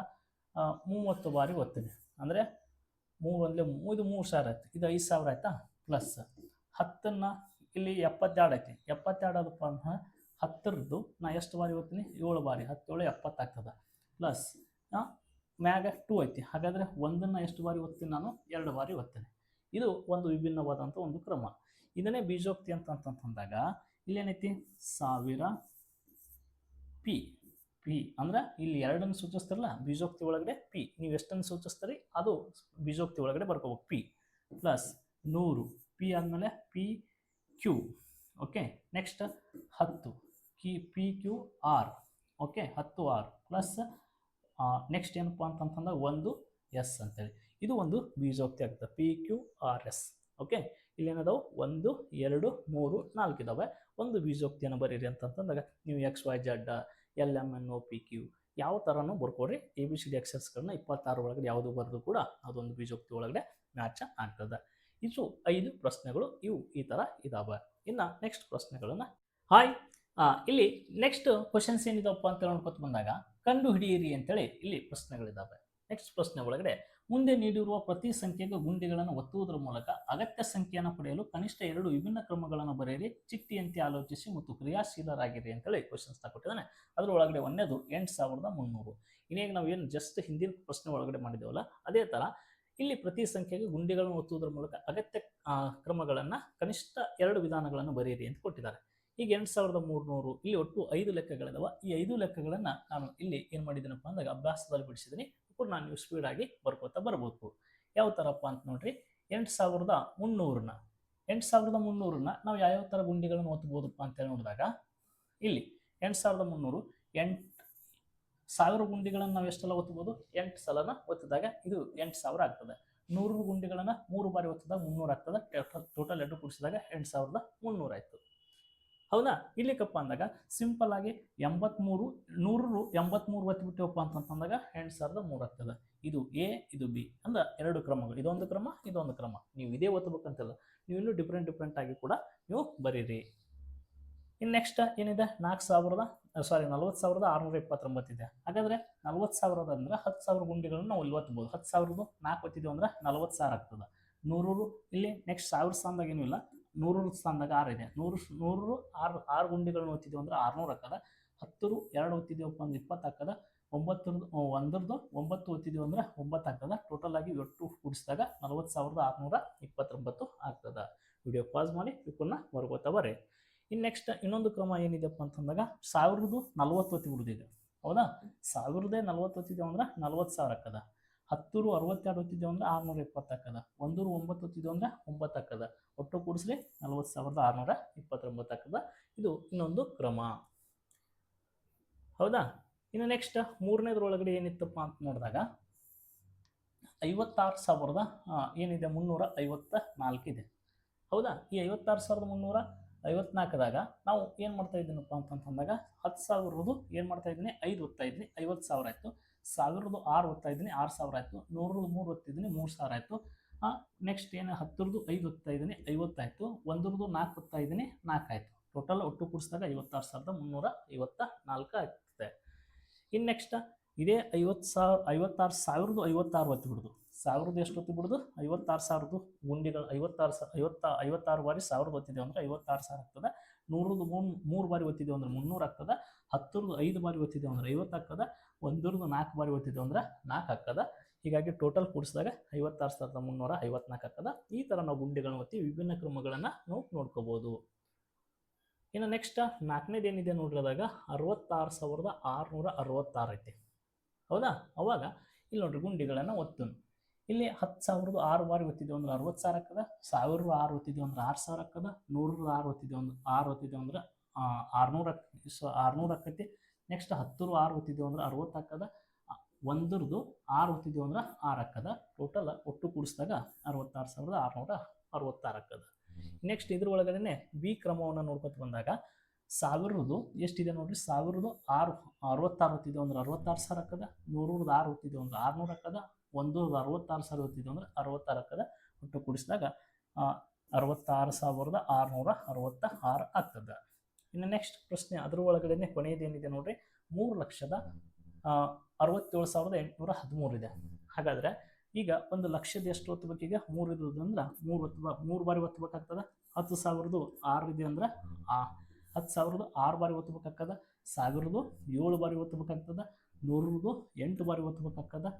30 ಬಾರಿ ಒತ್ತೀನಿ, ಅಂದರೆ 3 1 ಇದು 3000 ಆಯ್ತು. ಇದು 5000 ಆಯ್ತಾ. ಪ್ಲಸ್ 10ನ್ನ ಇಲ್ಲಿ 72 ಐತಿ. 72 ಅದಪ್ಪ ಅಂತ 10ರದ್ದು ನಾನು ಎಷ್ಟು ಬಾರಿ ಒತ್ತೀನಿ? 7 ಬಾರಿ. 10 7 70 ಆಗ್ತದೆ. ಪ್ಲಸ್ ಮ್ಯಾಗ 2 ಐತಿ. ಹಾಗಾದರೆ ಒಂದನ್ನು ಎಷ್ಟು ಬಾರಿ ಒತ್ತೀನಿ? ನಾನು 2 ಬಾರಿ ಒತ್ತೇನೆ. ಇದು ಒಂದು ವಿಭಿನ್ನವಾದಂಥ ಒಂದು ಕ್ರಮ. ಇದನ್ನೇ ಬೀಜೋಕ್ತಿ ಅಂತಂತಂದಾಗ ಇಲ್ಲೇನೈತಿ 1000 ಪಿ ಅಂದ್ರೆ ಇಲ್ಲಿ 2 ಸೂಚಿಸ್ತಾರಲ್ಲ ಬೀಜೋಕ್ತಿ ಒಳಗಡೆ ಪಿ, ನೀವು ಎಷ್ಟನ್ನು ಸೂಚಿಸ್ತೀರಿ ಅದು ಬೀಜೋಕ್ತಿ ಒಳಗಡೆ ಬರ್ಕೋಬೇಕು. ಪಿ ಪ್ಲಸ್ 100 ಪಿ ಆದಮೇಲೆ P Q. Okay, next 10 P Q R. Okay, 10 R plus next ಏನಪ್ಪ ಅಂತಂತಂದಾಗ 1 ಎಸ್ ಅಂತೇಳಿ ಇದು ಒಂದು ಬೀಜೋಕ್ತಿ ಆಗ್ತದೆ. P Q R S. Okay, ಇಲ್ಲೇನದಾವು 1 2 3 4 ಇದಾವೆ. ಒಂದು ಬೀಜೋಕ್ತಿಯನ್ನು ಬರೀರಿ ಅಂತಂತಂದಾಗ ನೀವು XYZ LMNO PQ ಯಾವ ಥರನೂ ಬರ್ಕೊಡ್ರಿ. ABCD ಅಕ್ಷರಗಳನ್ನ 26 ಒಳಗಡೆ ಯಾವುದು ಬರೆದು ಕೂಡ ಅದೊಂದು ಬೀಜೋಕ್ತಿ ಒಳಗಡೆ ಮ್ಯಾಚ್ ಆಗ್ತದೆ. ಇದು 5 ಪ್ರಶ್ನೆಗಳು ಇವು ಈ ಥರ ಇದಾವೆ. ಇನ್ನು ನೆಕ್ಸ್ಟ್ ಪ್ರಶ್ನೆಗಳನ್ನು ಇಲ್ಲಿ ನೆಕ್ಸ್ಟ್ ಕ್ವಶನ್ಸ್ ಏನಿದಾವಪ್ಪ ಅಂತ ನೋಡ್ಕೊತ ಬಂದಾಗ ಕಂಡು ಹಿಡಿಯಿರಿ ಅಂತೇಳಿ ಇಲ್ಲಿ ಪ್ರಶ್ನೆಗಳಿದ್ದಾವೆ. ನೆಕ್ಸ್ಟ್ ಪ್ರಶ್ನೆ ಒಳಗಡೆ ಮುಂದೆ ನೀಡಿರುವ ಪ್ರತಿ ಸಂಖ್ಯೆಗೆ ಗುಂಡಿಗಳನ್ನು ಒತ್ತುವುದರ ಮೂಲಕ ಅಗತ್ಯ ಸಂಖ್ಯೆಯನ್ನು ಪಡೆಯಲು ಕನಿಷ್ಠ 2 ವಿಭಿನ್ನ ಕ್ರಮಗಳನ್ನು ಬರೆಯಿರಿ, ಚಿಟ್ಟಿಯಂತೆ ಆಲೋಚಿಸಿ ಮತ್ತು ಕ್ರಿಯಾಶೀಲರಾಗಿರಿ ಅಂತೇಳಿ ಕ್ವಶನ್ಸ್ನ ಕೊಟ್ಟಿದ್ದಾನೆ. ಅದರ ಒಳಗಡೆ ಒಂದೇದು 8300. ಇನ್ನೇಗ ನಾವು ಏನು ಜಸ್ಟ್ ಹಿಂದಿನ ಪ್ರಶ್ನೆ ಒಳಗಡೆ ಮಾಡಿದ್ದೇವಲ್ಲ ಅದೇ ಥರ ಇಲ್ಲಿ ಪ್ರತಿ ಸಂಖ್ಯೆಗೆ ಗುಂಡಿಗಳನ್ನು ಒತ್ತುವುದರ ಮೂಲಕ ಅಗತ್ಯ ಕ್ರಮಗಳನ್ನು ಕನಿಷ್ಠ 2 ವಿಧಾನಗಳನ್ನು ಬರೆಯಿರಿ ಅಂತ ಕೊಟ್ಟಿದ್ದಾರೆ. ಈಗ 8300 ಇಲ್ಲಿ ಒಟ್ಟು 5 ಲೆಕ್ಕಗಳಿದಾವೆ. ಈ 5 ಲೆಕ್ಕಗಳನ್ನು ನಾನು ಇಲ್ಲಿ ಏನು ಮಾಡಿದ್ದೀನಪ್ಪ ಅಂದಾಗ ಅಭ್ಯಾಸದಲ್ಲಿ ಬಿಡಿಸಿದ್ದೀನಿ. ನಾನು ನೀವು ಸ್ಪೀಡಾಗಿ ಬರ್ಕೋತಾ ಬರ್ಬೋದು. ಯಾವ ಥರಪ್ಪ ಅಂತ ನೋಡ್ರಿ, 8300ನ ನಾವು ಯಾವ್ಯಾವ ಥರ ಗುಂಡಿಗಳನ್ನು ಒತ್ತಬೋದಪ್ಪ ಅಂತೇಳಿ ನೋಡಿದಾಗ ಇಲ್ಲಿ 8300 1000 ಗುಂಡಿಗಳನ್ನು ನಾವು ಎಷ್ಟೆಲ್ಲ ಒತ್ತಬೋದು? 8 ಸಲನ ಒತ್ತಿದಾಗ ಇದು 8000 ಆಗ್ತದೆ. 100 ಗುಂಡಿಗಳನ್ನು 3 ಬಾರಿ ಒತ್ತಿದಾಗ 300 ಆಗ್ತದೆ. ಟೋಟಲ್ 2 ಕೂಡಿಸಿದಾಗ 8300 ಆಯಿತು. ಹೌದಾ? ಇಲ್ಲಿಕಪ್ಪ ಅಂದಾಗ ಸಿಂಪಲ್ ಆಗಿ 100 83 ಒತ್ತಿಬಿಟ್ಟೇವಪ್ಪ ಅಂತಂದಾಗ 8300 ಆಗ್ತದೆ. ಇದು ಎ, ಇದು ಬಿ ಅಂದ್ರೆ 2 ಕ್ರಮಗಳು. ಇದೊಂದು ಕ್ರಮ, ಇದೊಂದು ಕ್ರಮ. ನೀವು ಇದೇ ಒತ್ತಬೇಕಂತಲ್ಲ, ನೀವು ಇನ್ನೂ ಡಿಫ್ರೆಂಟ್ ಆಗಿ ಕೂಡ ನೀವು ಬರೀರಿ. ಇನ್ನು ನೆಕ್ಸ್ಟ್ ಏನಿದೆ 40,629 ಇದೆ. ಹಾಗಾದರೆ 40,000 ಅಂದರೆ 10,000 ಗುಂಡಿಗಳನ್ನು ನಾವು ಇಲ್ಲಿ ಒತ್ತಬಹುದು. 10,000 4 ಒತ್ತಿದ್ದೇವೆ ಅಂದ್ರೆ 40,000 ಆಗ್ತದೆ. 100 ಇಲ್ಲಿ ನೆಕ್ಸ್ಟ್ 1000 ಸ್ಥಾನದಾಗ ಏನೂ ಇಲ್ಲ, 100 ಸ್ಥಾನದಾಗ 6 ಇದೆ. 100 6 ಗುಂಡಿಗಳನ್ನ ಒತ್ತಿದ್ದೀವಿ ಅಂದ್ರೆ 600 ಆಗ್ತದ. 10 2 ಒತ್ತಿದ್ದೀವಪ್ಪ ಅಂದ್ರೆ 20 ಆಗ್ತದ. 9 9 ಒತ್ತಿದ್ದೀವಿ ಅಂದ್ರೆ 9 ಆಗ್ತದ. ಟೋಟಲ್ ಆಗಿ ಒಟ್ಟು ಕೂಡಿಸಿದಾಗ 40,629 ಆಗ್ತದ. ವಿಡಿಯೋ ಪಾಸ್ ಮಾಡಿ ಇವನ್ನ ಬರ್ಕೋತಾ ಬರ್ರಿ. ಇನ್ನು ನೆಕ್ಸ್ಟ್ ಇನ್ನೊಂದು ಕ್ರಮ ಏನಿದೆಪ್ಪ ಅಂತಂದಾಗ 1040 ಒತ್ತಿ ಬಿಡುದಿದೆ. ಹೌದಾ, 1040 ಒತ್ತಿದ್ದೇವೆ ಅಂದ್ರೆ 40,000 ಆಗ್ತದ. 10 62 ಒತ್ತಿದ್ದೇವೆ ಅಂದ್ರೆ 620 ಆಗ್ತದ. 1 9 ಒತ್ತಿದ್ದೇವೆ ಅಂದ್ರೆ 9 ಆಗ್ತದ. ಒಟ್ಟು ಕೂಡಿಸ್ಲಿ 40,629 ಆಗ್ತದ. ಇದು ಇನ್ನೊಂದು ಕ್ರಮ. ಹೌದಾ, ಇನ್ನು ನೆಕ್ಸ್ಟ್ ಮೂರನೇದ್ರೊಳಗಡೆ ಏನಿತ್ತಪ್ಪ ಅಂತ ನೋಡಿದಾಗ 56,000 ಏನಿದೆ 354 ಇದೆ. ಹೌದಾ, ಈ 56,354ದಾಗ ನಾವು ಏನು ಮಾಡ್ತಾ ಇದ್ದೀನಪ್ಪ ಅಂತಂದಾಗ 10,000 ಏನು ಮಾಡ್ತಾ ಇದ್ದೀನಿ 5 ಒತ್ತಾ ಇದ್ದೀನಿ 50,000 ಆಯಿತು. 1,000 6 ಒತ್ತಾ ಇದ್ದೀನಿ 6,000 ಆಯಿತು. 100 3 ಒತ್ತಿದ್ದೀನಿ 3,000 ಆಯಿತು. ನೆಕ್ಸ್ಟ್ ಏನು 10 5 ಒತ್ತಾ ಇದ್ದೀನಿ 50 ಆಯಿತು. 1 4 ಒತ್ತಾ ಇದ್ದೀನಿ 4 ಆಯಿತು. ಟೋಟಲ್ ಒಟ್ಟು ಕೂಡಿಸಿದಾಗ 56,354 ಆಗ್ತದೆ. ಇನ್ನು ನೆಕ್ಸ್ಟ್ ಇದೇ 56,056 ಒತ್ತಿ ಬಿಡೋದು. 1000 ಎಷ್ಟು ಒತ್ತಿ ಬಿಡೋದು 56,000 ಗುಂಡಿಗಳು 56 ಬಾರಿ 1000 ಒತ್ತಿದ್ದೇವೆ ಅಂದ್ರೆ 56,000 ಆಗ್ತದೆ. 100 3 ಬಾರಿ ಒತ್ತಿದ್ದೇವೆ ಅಂದ್ರೆ 300 ಆಗ್ತದೆ. 10 5 ಬಾರಿ ಒತ್ತಿದ್ದೇವೆ ಅಂದ್ರೆ 50 ಆಗ್ತದೆ. 1 4 ಬಾರಿ ಒತ್ತಿದ್ದೇವೆ ಅಂದ್ರೆ 4 ಆಗ್ತದೆ. ಹೀಗಾಗಿ ಟೋಟಲ್ ಕೂಡಿಸಿದಾಗ 56,354 ಆಗ್ತದೆ. ಈ ಥರ ನಾವು ಗುಂಡಿಗಳನ್ನ ಒತ್ತಿ ವಿಭಿನ್ನ ಕ್ರಮಗಳನ್ನು ನಾವು ನೋಡ್ಕೋಬಹುದು. ಇನ್ನು ನೆಕ್ಸ್ಟ್ 4ನೇದು ಏನಿದೆ ನೋಡಿದಾಗ 66,666 ಐತಿ. ಹೌದಾ, ಅವಾಗ ಇಲ್ಲಿ ನೋಡ್ರಿ ಗುಂಡಿಗಳನ್ನು ಒತ್ತು. ಇಲ್ಲಿ 10,000 6 ಬಾರಿ ಒತ್ತಿದ್ದೇವೆ ಅಂದ್ರೆ 60,000 ಆಗ್ತದೆ. 1,000 6 ಒತ್ತಿದ್ದೇವೆ ಅಂದ್ರೆ 6,000 ಆಗ್ತದೆ. 100 6 ಒತ್ತಿದ್ದೇವೆ ಅಂದ್ರೆ 6 ಒತ್ತಿದ್ದೇವೆ ಅಂದ್ರೆ 600 ಆಕೈತಿ. ನೆಕ್ಸ್ಟ್ 10 6 ಒತ್ತಿದ್ದೇವೆ ಅಂದ್ರೆ 60 ಆಗ್ತದೆ. 100 6 ಒತ್ತಿದ್ದೇವೆ ಅಂದ್ರೆ 6 ಆಗ್ತದೆ. ಟೋಟಲ್ ಒಟ್ಟು ಕೂಡಿಸಿದಾಗ 66,666 ಆಗ್ತದೆ. ನೆಕ್ಸ್ಟ್ ಇದ್ರ ಒಳಗಡೆ ಬಿ ಕ್ರಮವನ್ನು ನೋಡ್ಕೊತ ಬಂದಾಗ 1000 ಎಷ್ಟಿದೆ ನೋಡ್ರಿ 1000 66 ಒತ್ತಿದ್ದೇವೆ ಅಂದ್ರೆ 66,000 ಆಗ್ತದೆ. 100 6 ಒತ್ತಿದ್ದೇವೆ ಅಂದ್ರೆ 600 ಆಗ್ತದೆ. 100 66,000 ಒತ್ತಿದ್ದೇವೆ ಅಂದ್ರೆ 66 ಆಗ್ತದೆ. ಒಟ್ಟು ಕೂಡಿಸಿದಾಗ 66,666 ಆಗ್ತದೆ. ಇನ್ನು ನೆಕ್ಸ್ಟ್ ಪ್ರಶ್ನೆ ಅದ್ರ ಒಳಗಡೆ ಕೊನೆಯದೇನಿದೆ ನೋಡ್ರಿ 3,67,813 ಇದೆ. ಹಾಗಾದ್ರೆ ಈಗ 1,00,000 ಎಷ್ಟು ಒತ್ತಬೇಕು? ಈಗ 3 ಇರೋದ್ರಿಂದ 3 ಬಾರಿ ಒತ್ತಬೇಕಾಗ್ತದೆ. 10,000 6 ಇದೆ ಅಂದ್ರೆ 10,000 6 ಬಾರಿ ಒತ್ತಬೇಕಾಗ್ತದೆ. 1,000 7 ಬಾರಿ ಒತ್ತಬೇಕಾಗ್ತದೆ. 100 8 ಬಾರಿ ಒತ್ತಬೇಕಾಗ್ತದೆ.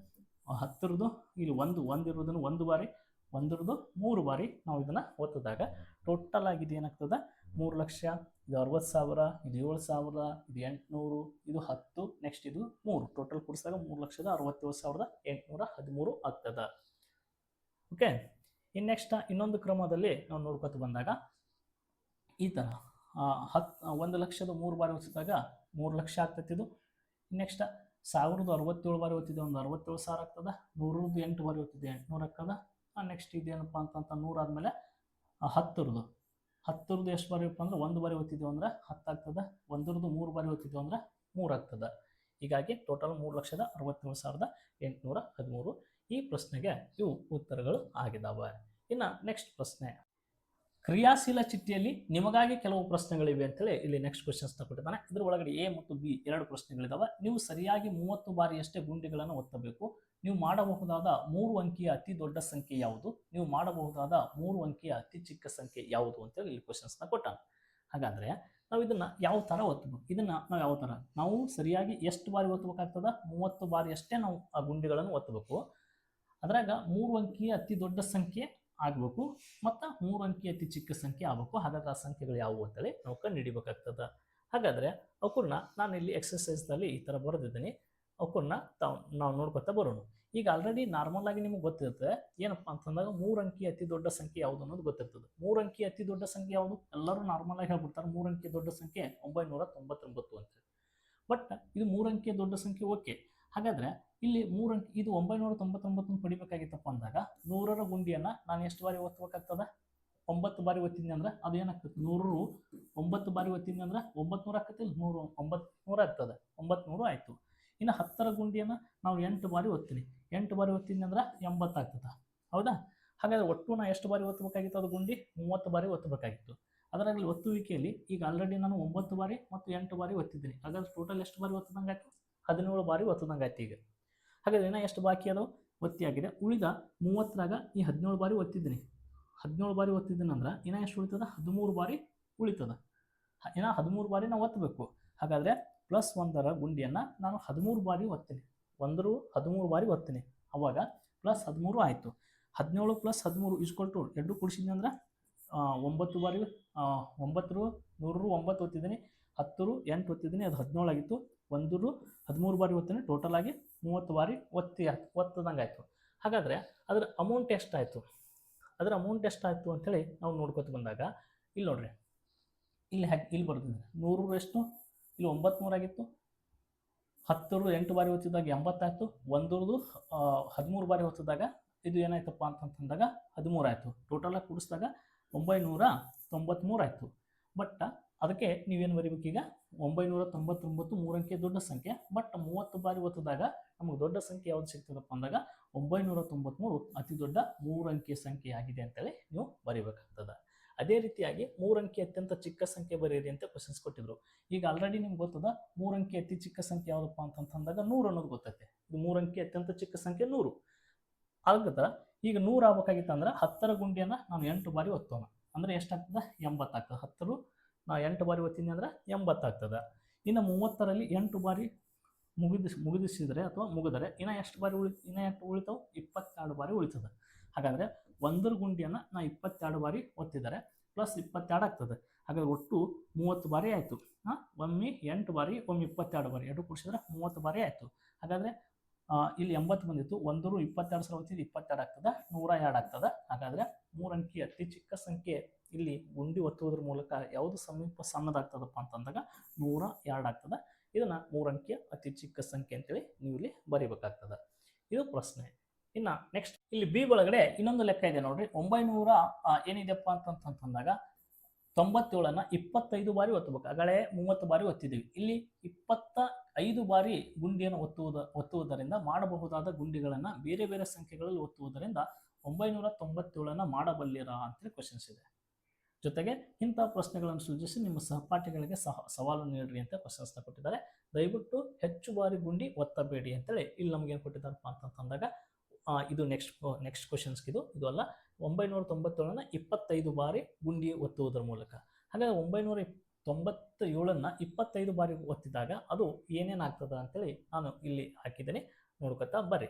10 ಇಲ್ಲಿ 1 ಇರೋದನ್ನು 1 ಬಾರಿ, 100 3 ಬಾರಿ ನಾವು ಇದನ್ನ ಒತ್ತಿದಾಗ ಟೋಟಲ್ ಆಗಿದೆ ಏನಾಗ್ತದೆ 3,00,000, ಇದು 60,000, ಇದು 7,000, ಇದು 800, ಇದು 10, ನೆಕ್ಸ್ಟ್ ಇದು 3. ಟೋಟಲ್ ಕೂಡಿಸಿದಾಗ 3,67,813 ಆಗ್ತದೆ. ಓಕೆ. ಇನ್ನು ನೆಕ್ಸ್ಟ್ ಇನ್ನೊಂದು ಕ್ರಮದಲ್ಲಿ ನಾವು ನೋಡ್ಕೊತ ಬಂದಾಗ ಈ ಥರ 1,00,000 3 ಬಾರಿ ಒತ್ತಿದಾಗ 3,00,000 ಆಗ್ತೈತಿ ಇದು. ನೆಕ್ಸ್ಟ್ 1,067 ಬಾರಿ ಒತ್ತಿದೆ ಒಂದು 67,000 ಆಗ್ತದೆ. 100 8 ಬಾರಿ ಒತ್ತಿದೆ 800 ಆಗ್ತದೆ. ನೆಕ್ಸ್ಟ್ ಇದೇನಪ್ಪ ಅಂತಂತ 100 ಆದಮೇಲೆ 10 ಎಷ್ಟು ಬಾರಿ ಅಂದ್ರೆ 1 ಬಾರಿ ಒತ್ತಿದ್ದೇವೆ ಅಂದ್ರೆ 10 ಆಗ್ತದೆ. 100 3 ಬಾರಿ ಒತ್ತಿದ್ದೇವೆ ಅಂದ್ರೆ 3 ಆಗ್ತದೆ. ಹೀಗಾಗಿ ಟೋಟಲ್ 3,67,813. ಈ ಪ್ರಶ್ನೆಗೆ ಇವು ಉತ್ತರಗಳು ಆಗಿದ್ದಾವೆ. ಇನ್ನು ನೆಕ್ಸ್ಟ್ ಪ್ರಶ್ನೆ, ಕ್ರಿಯಾಶೀಲ ಚಿಟ್ಟಿಯಲ್ಲಿ ನಿಮಗಾಗಿ ಕೆಲವು ಪ್ರಶ್ನೆಗಳಿವೆ ಅಂತೇಳಿ ಇಲ್ಲಿ ನೆಕ್ಸ್ಟ್ ಕ್ವಶನ್ಸ್ನ ಕೊಟ್ಟಿದ್ದಾನೆ. ಇದ್ರ ಒಳಗಡೆ ಎ ಮತ್ತು ಬಿ 2 ಪ್ರಶ್ನೆಗಳಿದಾವೆ. ನೀವು ಸರಿಯಾಗಿ 30 ಬಾರಿಯಷ್ಟೇ ಗುಂಡಿಗಳನ್ನು ಒತ್ತಬೇಕು. ನೀವು ಮಾಡಬಹುದಾದ 3 ಅಂಕಿಯ ಅತಿ ದೊಡ್ಡ ಸಂಖ್ಯೆ ಯಾವುದು? ನೀವು ಮಾಡಬಹುದಾದ 3 ಅಂಕಿಯ ಅತಿ ಚಿಕ್ಕ ಸಂಖ್ಯೆ ಯಾವುದು ಅಂತೇಳಿ ಇಲ್ಲಿ ಕ್ವಶನ್ಸ್ನ ಕೊಟ್ಟಾನ. ಹಾಗಾದ್ರೆ ನಾವು ಇದನ್ನ ಯಾವ ಥರ ಒತ್ತಬೇಕು? ಇದನ್ನ ನಾವು ಯಾವ ಥರ ನಾವು ಸರಿಯಾಗಿ ಎಷ್ಟು ಬಾರಿ ಒತ್ತಬೇಕಾಗ್ತದ? 30 ಬಾರಿ ಅಷ್ಟೇ ನಾವು ಆ ಗುಂಡಿಗಳನ್ನು ಒತ್ತಬೇಕು. ಅದ್ರಾಗ 3 ಅಂಕಿಯ ಅತಿ ದೊಡ್ಡ ಸಂಖ್ಯೆ ಆಗಬೇಕು ಮತ್ತು 3 ಅಂಕಿಯ ಅತಿ ಚಿಕ್ಕ ಸಂಖ್ಯೆ ಆಗಬೇಕು. ಹಾಗಾದ್ರೆ ಆ ಸಂಖ್ಯೆಗಳು ಯಾವುವು ಅಂತೇಳಿ ನಾವು ಕಂಡುಹಿಡಿಬೇಕಾಗ್ತದೆ. ಹಾಗಾದರೆ ಅವಕ್ಕನ್ನ ನಾನು ಇಲ್ಲಿ ಎಕ್ಸಸೈಸ್ನಲ್ಲಿ ಈ ಥರ ಬರೆದಿದ್ದೀನಿ. ಅವಕ್ಕನ್ನ ನಾವು ನೋಡ್ಕೊತಾ ಬರೋಣ. ಈಗ ಆಲ್ರೆಡಿ ನಾರ್ಮಲ್ ಆಗಿ ನಿಮಗೆ ಗೊತ್ತಿರ್ತದೆ ಏನಪ್ಪ ಅಂತಂದಾಗ 3 ಅಂಕಿಯ ಅತಿ ದೊಡ್ಡ ಸಂಖ್ಯೆ ಯಾವುದು ಅನ್ನೋದು ಗೊತ್ತಿರ್ತದೆ. 3 ಅಂಕಿಯ ಅತಿ ದೊಡ್ಡ ಸಂಖ್ಯೆ ಯಾವುದು? ಎಲ್ಲರೂ ನಾರ್ಮಲ್ ಆಗಿ ಹೇಳ್ಬಿಡ್ತಾರೆ 3 ಅಂಕಿಯ ದೊಡ್ಡ ಸಂಖ್ಯೆ 999 ಅಂತೇಳಿ. ಬಟ್ ಇದು 3 ಅಂಕಿಯ ದೊಡ್ಡ ಸಂಖ್ಯೆ ಓಕೆ. ಹಾಗಾದ್ರೆ ಇಲ್ಲಿ 3 ಅಂಕಿ ಇದು 999 ಪಡಿಬೇಕಾಗಿತ್ತಪ್ಪ ಅಂದಾಗ 100ರ ಗುಂಡಿಯನ್ನು ನಾನು ಎಷ್ಟು ಬಾರಿ ಒತ್ತಬೇಕಾಗ್ತದೆ? 9 ಬಾರಿ ಒತ್ತಿದ್ನಿ ಅಂದ್ರೆ ಅದು ಏನಾಗ್ತದೆ? 100 9 ಬಾರಿ ಒತ್ತಿದ್ನಿ ಅಂದ್ರೆ 900 ಆಗ್ತದೆ. 100 900 ಆಗ್ತದೆ. 900 ಆಯಿತು. ಇನ್ನು 10ರ ಗುಂಡಿಯನ್ನು ನಾವು 8 ಬಾರಿ ಒತ್ತೀನಿ. 8 ಬಾರಿ ಒತ್ತಿದ್ನಿ ಅಂದ್ರೆ 80 ಆಗ್ತದೆ. ಹೌದಾ? ಹಾಗಾದ್ರೆ ಒಟ್ಟು ನಾ ಎಷ್ಟು ಬಾರಿ ಒತ್ತಬೇಕಾಗಿತ್ತು? ಅದು ಗುಂಡಿ 30 ಬಾರಿ ಒತ್ತಬೇಕಾಗಿತ್ತು. ಅದರಲ್ಲಿ ಒತ್ತುವಿಕೆಯಲ್ಲಿ ಈಗ ಆಲ್ರೆಡಿ ನಾನು 9 ಬಾರಿ ಮತ್ತು 8 ಬಾರಿ ಒತ್ತಿದ್ದೀನಿ. ಹಾಗಾದ್ರೆ ಟೋಟಲ್ ಎಷ್ಟು ಬಾರಿ ಒತ್ತದಂಗೆ ಆಯ್ತು? 17 ಬಾರಿ ಒತ್ತದಂಗೆ ಆಯ್ತು. ಈಗ ಹಾಗಾದ್ರೆ ಇನ್ನೂ ಎಷ್ಟು ಬಾಕಿ ಅದು ಒತ್ತಿ ಆಗಿದೆ? ಉಳಿದ 30ರಾಗ ಈ 17 ಬಾರಿ ಒತ್ತಿದ್ದೀನಿ. 17 ಬಾರಿ ಒತ್ತಿದ್ದೀನಂದ್ರೆ ಇನ್ನು ಎಷ್ಟು ಉಳಿತದ 13 ಬಾರಿ ಉಳಿತದ. ಇನ್ನು 13 ಬಾರಿ ನಾವು ಒತ್ತಬೇಕು. ಹಾಗಾದರೆ +1ರ ಗುಂಡಿಯನ್ನು ನಾನು 13 ಬಾರಿ ಒತ್ತೀನಿ. 13 ಬಾರಿ ಒತ್ತೀನಿ, ಅವಾಗ +13 ಆಯಿತು. 17 + 13 = 2 ಕೂಡಿಸಿದ್ನಿ ಅಂದ್ರೆ 9 ಬಾರಿ 9 9 ಒತ್ತಿದ್ದೀನಿ, 10 8 ಒತ್ತಿದ್ದೀನಿ, ಅದು 17 ಆಗಿತ್ತು. 1 13 ಬಾರಿ ಒತ್ತೀನಿ, ಟೋಟಲ್ ಆಗಿ 30 ಬಾರಿ ಒತ್ತದಂಗೆ ಆಯಿತು. ಹಾಗಾದರೆ ಅದರ ಅಮೌಂಟ್ ಎಷ್ಟಾಯಿತು, ಅಂತೇಳಿ ನಾವು ನೋಡ್ಕೊತ ಬಂದಾಗ ಇಲ್ಲಿ ನೋಡ್ರಿ, ಇಲ್ಲಿ ಬರ್ತಿದೆ 100 ಎಷ್ಟು, ಇಲ್ಲಿ 900 ಆಗಿತ್ತು. 10 8 ಬಾರಿ ಒತ್ತಿದಾಗ 80 ಆಯಿತು. 1 13 ಬಾರಿ ಒತ್ತಿದಾಗ ಇದು ಏನಾಯ್ತಪ್ಪ ಅಂತಂದಾಗ 13 ಆಯಿತು. ಟೋಟಲಾಗಿ ಕೂಡಿಸಿದಾಗ 993 ಆಯಿತು. ಬಟ್ ಅದಕ್ಕೆ ನೀವೇನು ಬರೀಬೇಕು, ಈಗ 999 3 ಅಂಕೆ ದೊಡ್ಡ ಸಂಖ್ಯೆ. ಬಟ್ 30 ಬಾರಿ ಒತ್ತಿದಾಗ ನಮಗೆ ದೊಡ್ಡ ಸಂಖ್ಯೆ ಯಾವ್ದು ಸಿಗ್ತದಪ್ಪ ಅಂದಾಗ 993 ಅತಿ ದೊಡ್ಡ 3 ಅಂಕೆ ಸಂಖ್ಯೆ ಆಗಿದೆ ಅಂತೇಳಿ ನೀವು ಬರೀಬೇಕಾಗ್ತದೆ. ಅದೇ ರೀತಿಯಾಗಿ 3 ಅಂಕೆ ಅತ್ಯಂತ ಚಿಕ್ಕ ಸಂಖ್ಯೆ ಬರೆಯಿರಿ ಅಂತ ಕ್ವಶನ್ಸ್ ಕೊಟ್ಟಿದ್ರು. ಈಗ ಆಲ್ರೆಡಿ ನಿಮ್ಗೆ ಗೊತ್ತದ 3 ಅಂಕೆ ಅತಿ ಚಿಕ್ಕ ಸಂಖ್ಯೆ ಯಾವುದಪ್ಪ ಅಂತಂದಾಗ 100 ಅನ್ನೋದು ಗೊತ್ತೈತೆ. ಇದು 3 ಅಂಕೆ ಅತ್ಯಂತ ಚಿಕ್ಕ ಸಂಖ್ಯೆ 100. ಆಗತ್ತ ಈಗ 100 ಆಗ್ಬೇಕಾಗಿತ್ತು ಅಂದ್ರೆ 10ರ ಗುಂಡಿಯನ್ನು ನಾನು 8 ಬಾರಿ ಒತ್ತೋಣ ಅಂದ್ರೆ ಎಷ್ಟಾಗ್ತದೆ, 80 ಆಗ್ತದೆ. 10 ನಾ 8 ಬಾರಿ ಒತ್ತೀನಿ ಅಂದ್ರೆ 80 ಆಗ್ತದೆ. ಇನ್ನು 30ರಲ್ಲಿ 8 ಬಾರಿ ಮುಗಿಸಿದರೆ ಅಥವಾ ಮುಗಿದರೆ ಇನ್ನು ಎಷ್ಟು ಉಳಿತಾವೆ, 22 ಬಾರಿ ಉಳಿತದೆ. ಹಾಗಾದರೆ 1ರ ಗುಂಡಿಯನ್ನು ನಾ 22 ಬಾರಿ ಒತ್ತಿದ್ದಾರೆ, +22 ಆಗ್ತದೆ. ಹಾಗಾದ್ರೆ ಒಟ್ಟು 30 ಬಾರಿ ಆಯಿತು. ಒಮ್ಮೆ 8 ಬಾರಿ, ಒಮ್ಮೆ 22 ಬಾರಿ, 2 ಕೂಡಿಸಿದ್ರೆ 30 ಬಾರಿ ಆಯಿತು. ಹಾಗಾದರೆ ಇಲ್ಲಿ 80 ಬಂದಿತ್ತು. 1 22 ಸಲ ಒತ್ತಿದ್ದು 22 ಆಗ್ತದೆ, 102 ಆಗ್ತದೆ. ಹಾಗಾದರೆ 3 ಅಂಕಿ ಅತಿ ಚಿಕ್ಕ ಸಂಖ್ಯೆ ಇಲ್ಲಿ ಗುಂಡಿ ಒತ್ತುವುದರ ಮೂಲಕ ಯಾವುದು ಸಣ್ಣದಾಗ್ತದಪ್ಪ ಅಂತಂದಾಗ 102 ಆಗ್ತದೆ. ಇದನ್ನು 3 ಅಂಕಿಯ ಅತಿ ಚಿಕ್ಕ ಸಂಖ್ಯೆ ಅಂತೇಳಿ ನೀವು ಇಲ್ಲಿ ಬರೀಬೇಕಾಗ್ತದೆ. ಇದು ಪ್ರಶ್ನೆ. ಇನ್ನು ನೆಕ್ಸ್ಟ್ ಇಲ್ಲಿ ಬಿ ಒಳಗಡೆ ಇನ್ನೊಂದು ಲೆಕ್ಕ ಇದೆ ನೋಡ್ರಿ. 900 ಏನಿದೆಪ್ಪ ಅಂತಂದಾಗ 97ನ್ನು 25 ಬಾರಿ ಒತ್ತಬೇಕು. ಆಗಲೇ 30 ಬಾರಿ ಒತ್ತಿದ್ದೀವಿ. ಇಲ್ಲಿ 25 ಬಾರಿ ಗುಂಡಿಯನ್ನು ಒತ್ತುವುದರಿಂದ ಮಾಡಬಹುದಾದ ಗುಂಡಿಗಳನ್ನು ಬೇರೆ ಬೇರೆ ಸಂಖ್ಯೆಗಳಲ್ಲಿ ಒತ್ತುವುದರಿಂದ 997ನ್ನು ಮಾಡಬಲ್ಲಿರಾ ಅಂತೇಳಿ ಕ್ವಶನ್ಸ್ ಇದೆ. ಜೊತೆಗೆ ಇಂಥ ಪ್ರಶ್ನೆಗಳನ್ನು ಸೃಜಿಸಿ ನಿಮ್ಮ ಸಹಪಾಠಿಗಳಿಗೆ ಸವಾಲು ನೀಡ್ರಿ ಅಂತ ಕ್ವಶನ್ಸ್ನ ಕೊಟ್ಟಿದ್ದಾರೆ. ದಯವಿಟ್ಟು ಹೆಚ್ಚು ಬಾರಿ ಗುಂಡಿ ಒತ್ತಬೇಡಿ ಅಂತೇಳಿ ಇಲ್ಲಿ ನಮಗೇನು ಕೊಟ್ಟಿದ್ದಾರಪ್ಪ ಅಂತಂದಾಗ ಇದು ನೆಕ್ಸ್ಟ್ ಕ್ವಶನ್ಸ್ಗಿದು ಇದು ಅಲ್ಲ. 997ನ್ನು 25 ಬಾರಿ ಗುಂಡಿ ಒತ್ತುವುದರ ಮೂಲಕ. ಹಾಗಾಗಿ 997ನ್ನು 25 ಬಾರಿ ಒತ್ತಿದಾಗ ಅದು ಏನೇನಾಗ್ತದೆ ಅಂತೇಳಿ ನಾನು ಇಲ್ಲಿ ಹಾಕಿದ್ದೀನಿ, ನೋಡ್ಕೊತಾ ಬರ್ರಿ.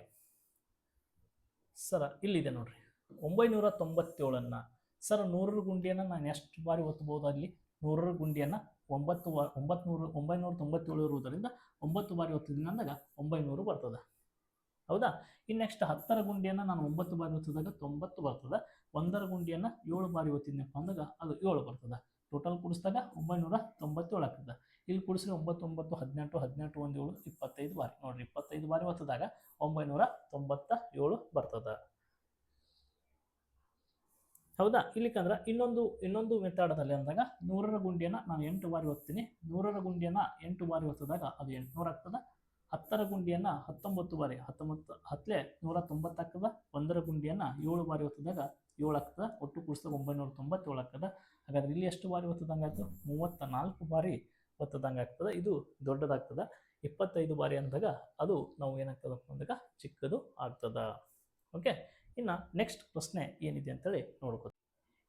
ಸರ ಇಲ್ಲಿದೆ ನೋಡ್ರಿ 997ನ್ನು. ಸರ್ 100ರ ಗುಂಡಿಯನ್ನು ನಾನು ಎಷ್ಟು ಬಾರಿ ಒತ್ತಬಹುದು, ಅಲ್ಲಿ 100ರ ಗುಂಡಿಯನ್ನು 997 ಇರುವುದರಿಂದ 9 ಬಾರಿ ಒತ್ತಿದ್ದೀನಿ ಅಂದಾಗ 900 ಬರ್ತದೆ. ಹೌದಾ? ಇನ್ನು ನೆಕ್ಸ್ಟ್ 10ರ ಗುಂಡಿಯನ್ನು ನಾನು 9 ಬಾರಿ ಒತ್ತಿದಾಗ 90 ಬರ್ತದೆ. 1ರ ಗುಂಡಿಯನ್ನು 7 ಬಾರಿ ಒತ್ತಿದ್ನಪ್ಪ ಅಂದಾಗ ಅದು 7 ಬರ್ತದೆ. ಟೋಟಲ್ ಕೂಡಿಸಿದಾಗ 997 ಆಗ್ತದೆ. ಇಲ್ಲಿ ಕೂಡಿಸಿದ್ರೆ 9 9 18 18 1 7 25 ಬಾರಿ. ನೋಡ್ರಿ 25 ಬಾರಿ ಒತ್ತಿದಾಗ 997 ಬರ್ತದೆ. ಹೌದಾ? ಇಲ್ಲಿಕಂದ್ರೆ ಇನ್ನೊಂದು ಮೆಥಡದಲ್ಲಿ ಅಂದಾಗ 100ರ ಗುಂಡಿಯನ್ನು ನಾನು 8 ಬಾರಿ ಒತ್ತೀನಿ. 100ರ ಗುಂಡಿಯನ್ನು 8 ಬಾರಿ ಒತ್ತಿದಾಗ ಅದು 800 ಆಗ್ತದೆ. 10ರ ಗುಂಡಿಯನ್ನು 19 ಬಾರಿ 19 10 190 ಆಗ್ತದೆ. 1ರ ಗುಂಡಿಯನ್ನು 7 ಬಾರಿ ಒತ್ತಿದಾಗ 7 ಆಗ್ತದೆ. ಒಟ್ಟು ಕೂಡಿಸಿದಾಗ 997 ಆಗ್ತದೆ. ಹಾಗಾದ್ರೆ ಇಲ್ಲಿ ಎಷ್ಟು ಬಾರಿ ಒತ್ತದಂಗೆ ಆಯಿತು, 34 ಬಾರಿ ಒತ್ತದಂಗೆ ಆಗ್ತದೆ. ಇದು ದೊಡ್ಡದಾಗ್ತದೆ. 25 ಬಾರಿ ಅಂದಾಗ ಅದು ನಾವು ಏನಾಗ್ತದಪ್ಪ ಅಂದಾಗ ಚಿಕ್ಕದು ಆಗ್ತದೆ. ಓಕೆ, ಇನ್ನು ನೆಕ್ಸ್ಟ್ ಪ್ರಶ್ನೆ ಏನಿದೆ ಅಂತೇಳಿ ನೋಡ್ಕೋತೀವಿ.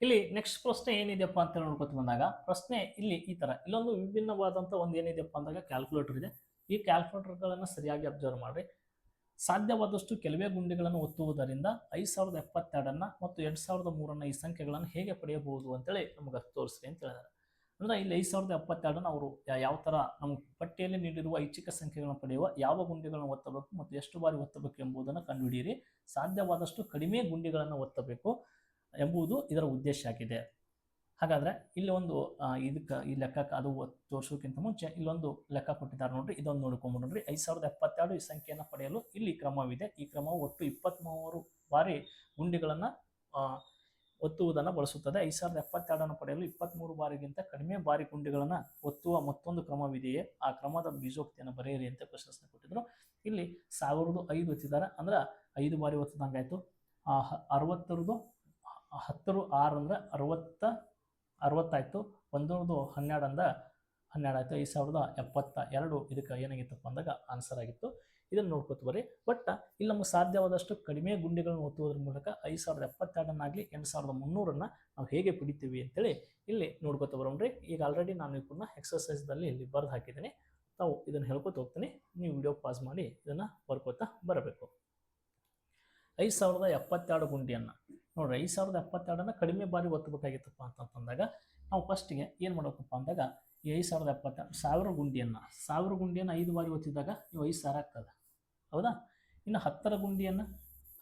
ಇಲ್ಲಿ ನೆಕ್ಸ್ಟ್ ಪ್ರಶ್ನೆ ಏನಿದೆಯಪ್ಪ ಅಂತೇಳಿ ನೋಡ್ಕೊತ ಬಂದಾಗ ಪ್ರಶ್ನೆ ಇಲ್ಲಿ ಈ ಥರ ಇಲ್ಲೊಂದು ವಿಭಿನ್ನವಾದಂಥ ಒಂದು ಏನಿದೆಯಪ್ಪ ಅಂದಾಗ ಕ್ಯಾಲ್ಕುಲೇಟರ್ ಇದೆ. ಈ ಕ್ಯಾಲ್ಕುಲೇಟರ್ಗಳನ್ನು ಸರಿಯಾಗಿ ಅಬ್ಸರ್ವ್ ಮಾಡಿ. ಸಾಧ್ಯವಾದಷ್ಟು ಕೆಲವೇ ಗುಂಡಿಗಳನ್ನು ಒತ್ತುವುದರಿಂದ 5072 ಮತ್ತು 2003 ಈ ಸಂಖ್ಯೆಗಳನ್ನು ಹೇಗೆ ಪಡೆಯಬಹುದು ಅಂತೇಳಿ ನಮಗೆ ತೋರಿಸ್ರಿ ಅಂತ ಹೇಳಿದ್ದಾರೆ. ಅಂದರೆ ಇಲ್ಲಿ 5072 ಅವರು ಯಾವ ಥರ ನಮ್ಮ ಪಟ್ಟಿಯಲ್ಲಿ ನೀಡಿರುವ ಐಚ್ಛಿಕ ಸಂಖ್ಯೆಗಳನ್ನು ಪಡೆಯುವ ಯಾವ ಗುಂಡಿಗಳನ್ನು ಒತ್ತಬೇಕು ಮತ್ತು ಎಷ್ಟು ಬಾರಿ ಒತ್ತಬೇಕು ಎಂಬುದನ್ನು ಕಂಡುಹಿಡಿಯಿರಿ. ಸಾಧ್ಯವಾದಷ್ಟು ಕಡಿಮೆ ಗುಂಡಿಗಳನ್ನು ಒತ್ತಬೇಕು ಎಂಬುದು ಇದರ ಉದ್ದೇಶ ಆಗಿದೆ. ಹಾಗಾದರೆ ಇಲ್ಲಿ ಒಂದು ಈ ಲೆಕ್ಕಕ್ಕೆ ಅದು ತೋರಿಸೋಕ್ಕಿಂತ ಮುಂಚೆ ಇಲ್ಲೊಂದು ಲೆಕ್ಕ ಕೊಟ್ಟಿದ್ದಾರೆ ನೋಡ್ರಿ, ಇದೊಂದು ನೋಡ್ಕೊಂಡ್ಬಿಡ್ರಿ. 5072 ಈ ಸಂಖ್ಯೆಯನ್ನು ಪಡೆಯಲು ಇಲ್ಲಿ ಕ್ರಮವಿದೆ. ಈ ಕ್ರಮವು ಒಟ್ಟು 23 ಬಾರಿ ಗುಂಡಿಗಳನ್ನು ಒತ್ತುವುದನ್ನು ಬಳಸುತ್ತದೆ. 5072 ಪಡೆಯಲು 23 ಬಾರಿಗಿಂತ ಕಡಿಮೆ ಬಾರಿ ಗುಂಡಿಗಳನ್ನು ಒತ್ತುವ ಮತ್ತೊಂದು ಕ್ರಮವಿದೆಯೇ? ಆ ಕ್ರಮದ ಬೀಜೋಕ್ತಿಯನ್ನು ಬರೆಯಿರಿ ಅಂತ ಕ್ವಶನ್ಸ್ನ ಕೊಟ್ಟಿದ್ರು. ಇಲ್ಲಿ 1005 ಒತ್ತಿದ್ದಾರೆ, ಅಂದ್ರೆ 5 ಬಾರಿ ಒತ್ತದಂಗೆ ಆಯಿತು. 60ರದು 10 6 ಅಂದರೆ 60 ಆಯಿತು. 100 12 ಅಂದರೆ 12 ಆಯಿತು. 5072 ಇದಕ್ಕೆ ಏನಾಗಿತ್ತಪ್ಪ ಅಂದಾಗ ಆನ್ಸರ್ ಆಗಿತ್ತು. ಇದನ್ನು ನೋಡ್ಕೊತ ಬರ್ರಿ. ಬಟ್ ಇಲ್ಲಿ ನಮಗೆ ಸಾಧ್ಯವಾದಷ್ಟು ಕಡಿಮೆ ಗುಂಡಿಗಳನ್ನು ಒತ್ತುವುದರ ಮೂಲಕ 5072 8300 ನಾವು ಹೇಗೆ ಪಡಿತೀವಿ ಅಂತೇಳಿ ಇಲ್ಲಿ ನೋಡ್ಕೊತ ಬರೋಣ್ರಿ. ಈಗ ಆಲ್ರೆಡಿ ನಾನು ಇದನ್ನ ಎಕ್ಸರ್ಸೈಸ್ದಲ್ಲಿ ಇಲ್ಲಿ ಬರೆದು ಹಾಕಿದ್ದೀನಿ. ತಾವು ಇದನ್ನು ಹೇಳ್ಕೊತ ಹೋಗ್ತೀನಿ, ನೀವು ವಿಡಿಯೋ ಪಾಸ್ ಮಾಡಿ ಇದನ್ನು ಬರ್ಕೋತಾ ಬರಬೇಕು. 5072 ಗುಂಡಿಯನ್ನು ನೋಡ್ರಿ, 5072 ಕಡಿಮೆ ಬಾರಿ ಒತ್ತಬೇಕಾಗಿತ್ತಪ್ಪ ಅಂತಂದಾಗ ನಾವು ಫಸ್ಟಿಗೆ ಏನು ಮಾಡಬೇಕಪ್ಪ ಅಂದಾಗ ಈ 5072 1000 ಗುಂಡಿಯನ್ನು 5 ಬಾರಿ ಒತ್ತಿದಾಗ ನೀವು 5000 ಆಗ್ತದೆ, ಹೌದಾ? ಇನ್ನು 10 ಗುಂಡಿಯನ್ನು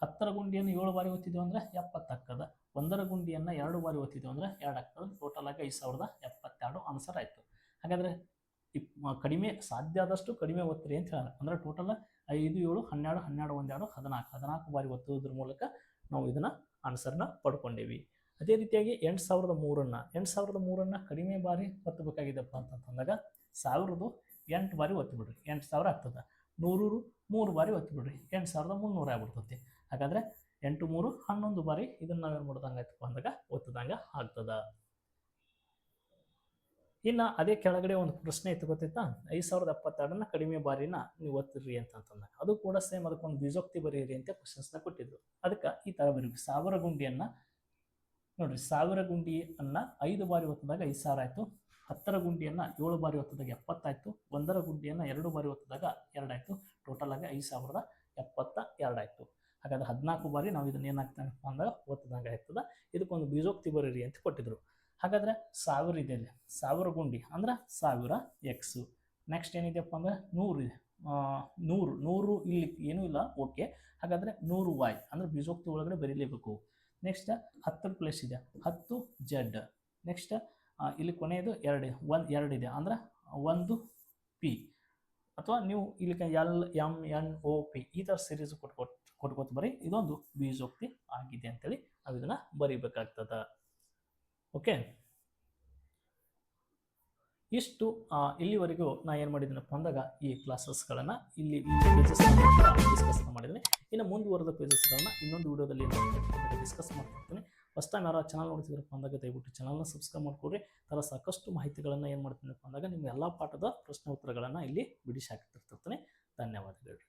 7 ಬಾರಿ ಒತ್ತಿದ್ದೇವೆ ಅಂದರೆ 70 ಆಗ್ತದೆ. 1 ಗುಂಡಿಯನ್ನು 2 ಬಾರಿ ಒತ್ತಿದ್ದೇವೆ ಅಂದರೆ 2 ಆಗ್ತದೆ. ಟೋಟಲ್ ಆಗಿ 5072 ಆನ್ಸರ್ ಆಯಿತು. ಹಾಗಾದರೆ ಕಡಿಮೆ ಸಾಧ್ಯ ಆದಷ್ಟು ಕಡಿಮೆ ಒತ್ತಿರಿ ಅಂತ ಹೇಳೋಣ. ಅಂದರೆ ಟೋಟಲ್ 5 7 12 12 1 2 14 ಬಾರಿ ಒತ್ತುವುದ್ರ ಮೂಲಕ ನಾವು ಇದನ್ನು ಆನ್ಸರ್ನ ಪಡ್ಕೊಂಡೇವಿ. ಅದೇ ರೀತಿಯಾಗಿ 8003 ಕಡಿಮೆ ಬಾರಿ ಒತ್ತಬೇಕಾಗಿದೆಪ್ಪ ಅಂತಂದಾಗ 1008 ಬಾರಿ ಒತ್ತಿಬಿಡ್ರಿ, 8000 ಆಗ್ತದೆ. 100 ಬಾರಿ ಒತ್ತಿಬಿಡ್ರಿ, 8300 ಆಗ್ಬಿಡ್ತೈತಿ. ಹಾಗಾದರೆ 8 3 11 ಬಾರಿ ಇದನ್ನು ನಾವೇನು ಮಾಡ್ದಂಗೆ ಆಯ್ತಪ್ಪ ಅಂದಾಗ ಒತ್ತದಂಗೆ ಆಗ್ತದೆ. ಇನ್ನು ಅದೇ ಕೆಳಗಡೆ ಒಂದು ಪ್ರಶ್ನೆ ಇತ್ತು ಗೊತ್ತೈತಾ, 5072 ಕಡಿಮೆ ಬಾರಿನ ನೀವು ಒತ್ತಿರಿ ಅಂತಂದಾಗ ಅದು ಕೂಡ ಸೇಮ್ ಅದಕ್ಕೊಂದು ಬೀಜೋಕ್ತಿ ಬರೀರಿ ಅಂತ ಕ್ವಶನ್ಸ್ನ ಕೊಟ್ಟಿದ್ರು. ಅದಕ್ಕೆ ಈ ಥರ ಬರೀ 1000 ಗುಂಡಿಯನ್ನು ನೋಡ್ರಿ, 1000 ಗುಂಡಿಯನ್ನು 5 ಬಾರಿ ಒತ್ತಿದಾಗ 5000 ಆಯಿತು. 10 ಗುಂಡಿಯನ್ನು 7 ಬಾರಿ ಒತ್ತಿದಾಗ 70 ಆಯಿತು. 1 ಗುಂಡಿಯನ್ನು 2 ಬಾರಿ ಒತ್ತಿದಾಗ 2 ಆಯಿತು. ಟೋಟಲ್ ಆಗಿ 5072 ಆಯಿತು. ಹಾಗಾದ್ರೆ 14 ಬಾರಿ ನಾವು ಇದನ್ನ ಏನಾಗ್ತಾನಪ್ಪ ಅಂದಾಗ ಒತ್ತದಂಗೆ ಆಗ್ತದೆ. ಇದಕ್ಕೊಂದು ಬೀಜೋಕ್ತಿ ಬರೀರಿ ಅಂತ ಕೊಟ್ಟಿದ್ರು. ಹಾಗಾದರೆ 1000 ಇದೆ, 1000 ಗುಂಡಿ ಅಂದ್ರೆ 1000 ಎಕ್ಸು. ನೆಕ್ಸ್ಟ್ ಏನಿದೆಯಪ್ಪ ಅಂದರೆ 100 ಇದೆ, 100 ಇಲ್ಲಿ ಏನೂ ಇಲ್ಲ, ಓಕೆ. ಹಾಗಾದರೆ 100 ವೈ ಅಂದರೆ ಬೀಜೋಕ್ತಿ ಒಳಗಡೆ ಬರೀಲೇಬೇಕು. ನೆಕ್ಸ್ಟ್ 10 ಪ್ಲೇಸ್ ಇದೆ, 10 ಜೆಡ್. ನೆಕ್ಸ್ಟ್ ಇಲ್ಲಿ ಕೊನೆಯದು 2 ಇದೆ ಅಂದರೆ 1 ಪಿ, ಅಥವಾ ನೀವು ಇಲ್ಲಿ LMNOP ಈ ಥರ ಸೀರೀಸ್ ಕೊಟ್ಕೋತ ಬರೀ. ಇದೊಂದು ಬೀಜೋಕ್ತಿ ಆಗಿದೆ ಅಂತೇಳಿ ನಾವು ಇದನ್ನು ಬರೀಬೇಕಾಗ್ತದೆ. ಓಕೆ, ಇಷ್ಟು ಇಲ್ಲಿವರೆಗೂ ನಾ ಏನು ಮಾಡಿದ್ದೀನಪ್ಪ ಅಂದಾಗ ಈ ಕ್ಲಾಸಸ್ಗಳನ್ನು ಇಲ್ಲಿ ಪೇಜಸ್ ಡಿಸ್ಕಸ್ ಮಾಡಿದ್ದೀನಿ. ಇನ್ನು ಮುಂದುವರೆದ ಪೇಜಸ್ಗಳನ್ನು ಇನ್ನೊಂದು ವಿಡಿಯೋದಲ್ಲಿ ಡಿಸ್ಕಸ್ ಮಾಡ್ತಿರ್ತೀನಿ. ಫಸ್ಟ್ ಟೈಮ್ ಯಾರು ಚಾನಲ್ ನೋಡ್ತಿದ್ರಪ್ಪ ಅಂದಾಗ ದಯವಿಟ್ಟು ಚಾನಲ್ನ ಸಬ್ಸ್ಕ್ರೈಬ್ ಮಾಡ್ಕೊಡ್ರಿ. ಥರ ಸಾಕಷ್ಟು ಮಾಹಿತಿಗಳನ್ನು ಏನು ಮಾಡ್ತೀನಪ್ಪ ಅಂದಾಗ ನಿಮ್ಮ ಎಲ್ಲ ಪಾಠದ ಪ್ರಶ್ನೆ ಉತ್ತರಗಳನ್ನು ಇಲ್ಲಿ ಬಿಡಿಸಿ ಹಾಕ್ತಿರ್ತೀನಿ. ಧನ್ಯವಾದಗಳು.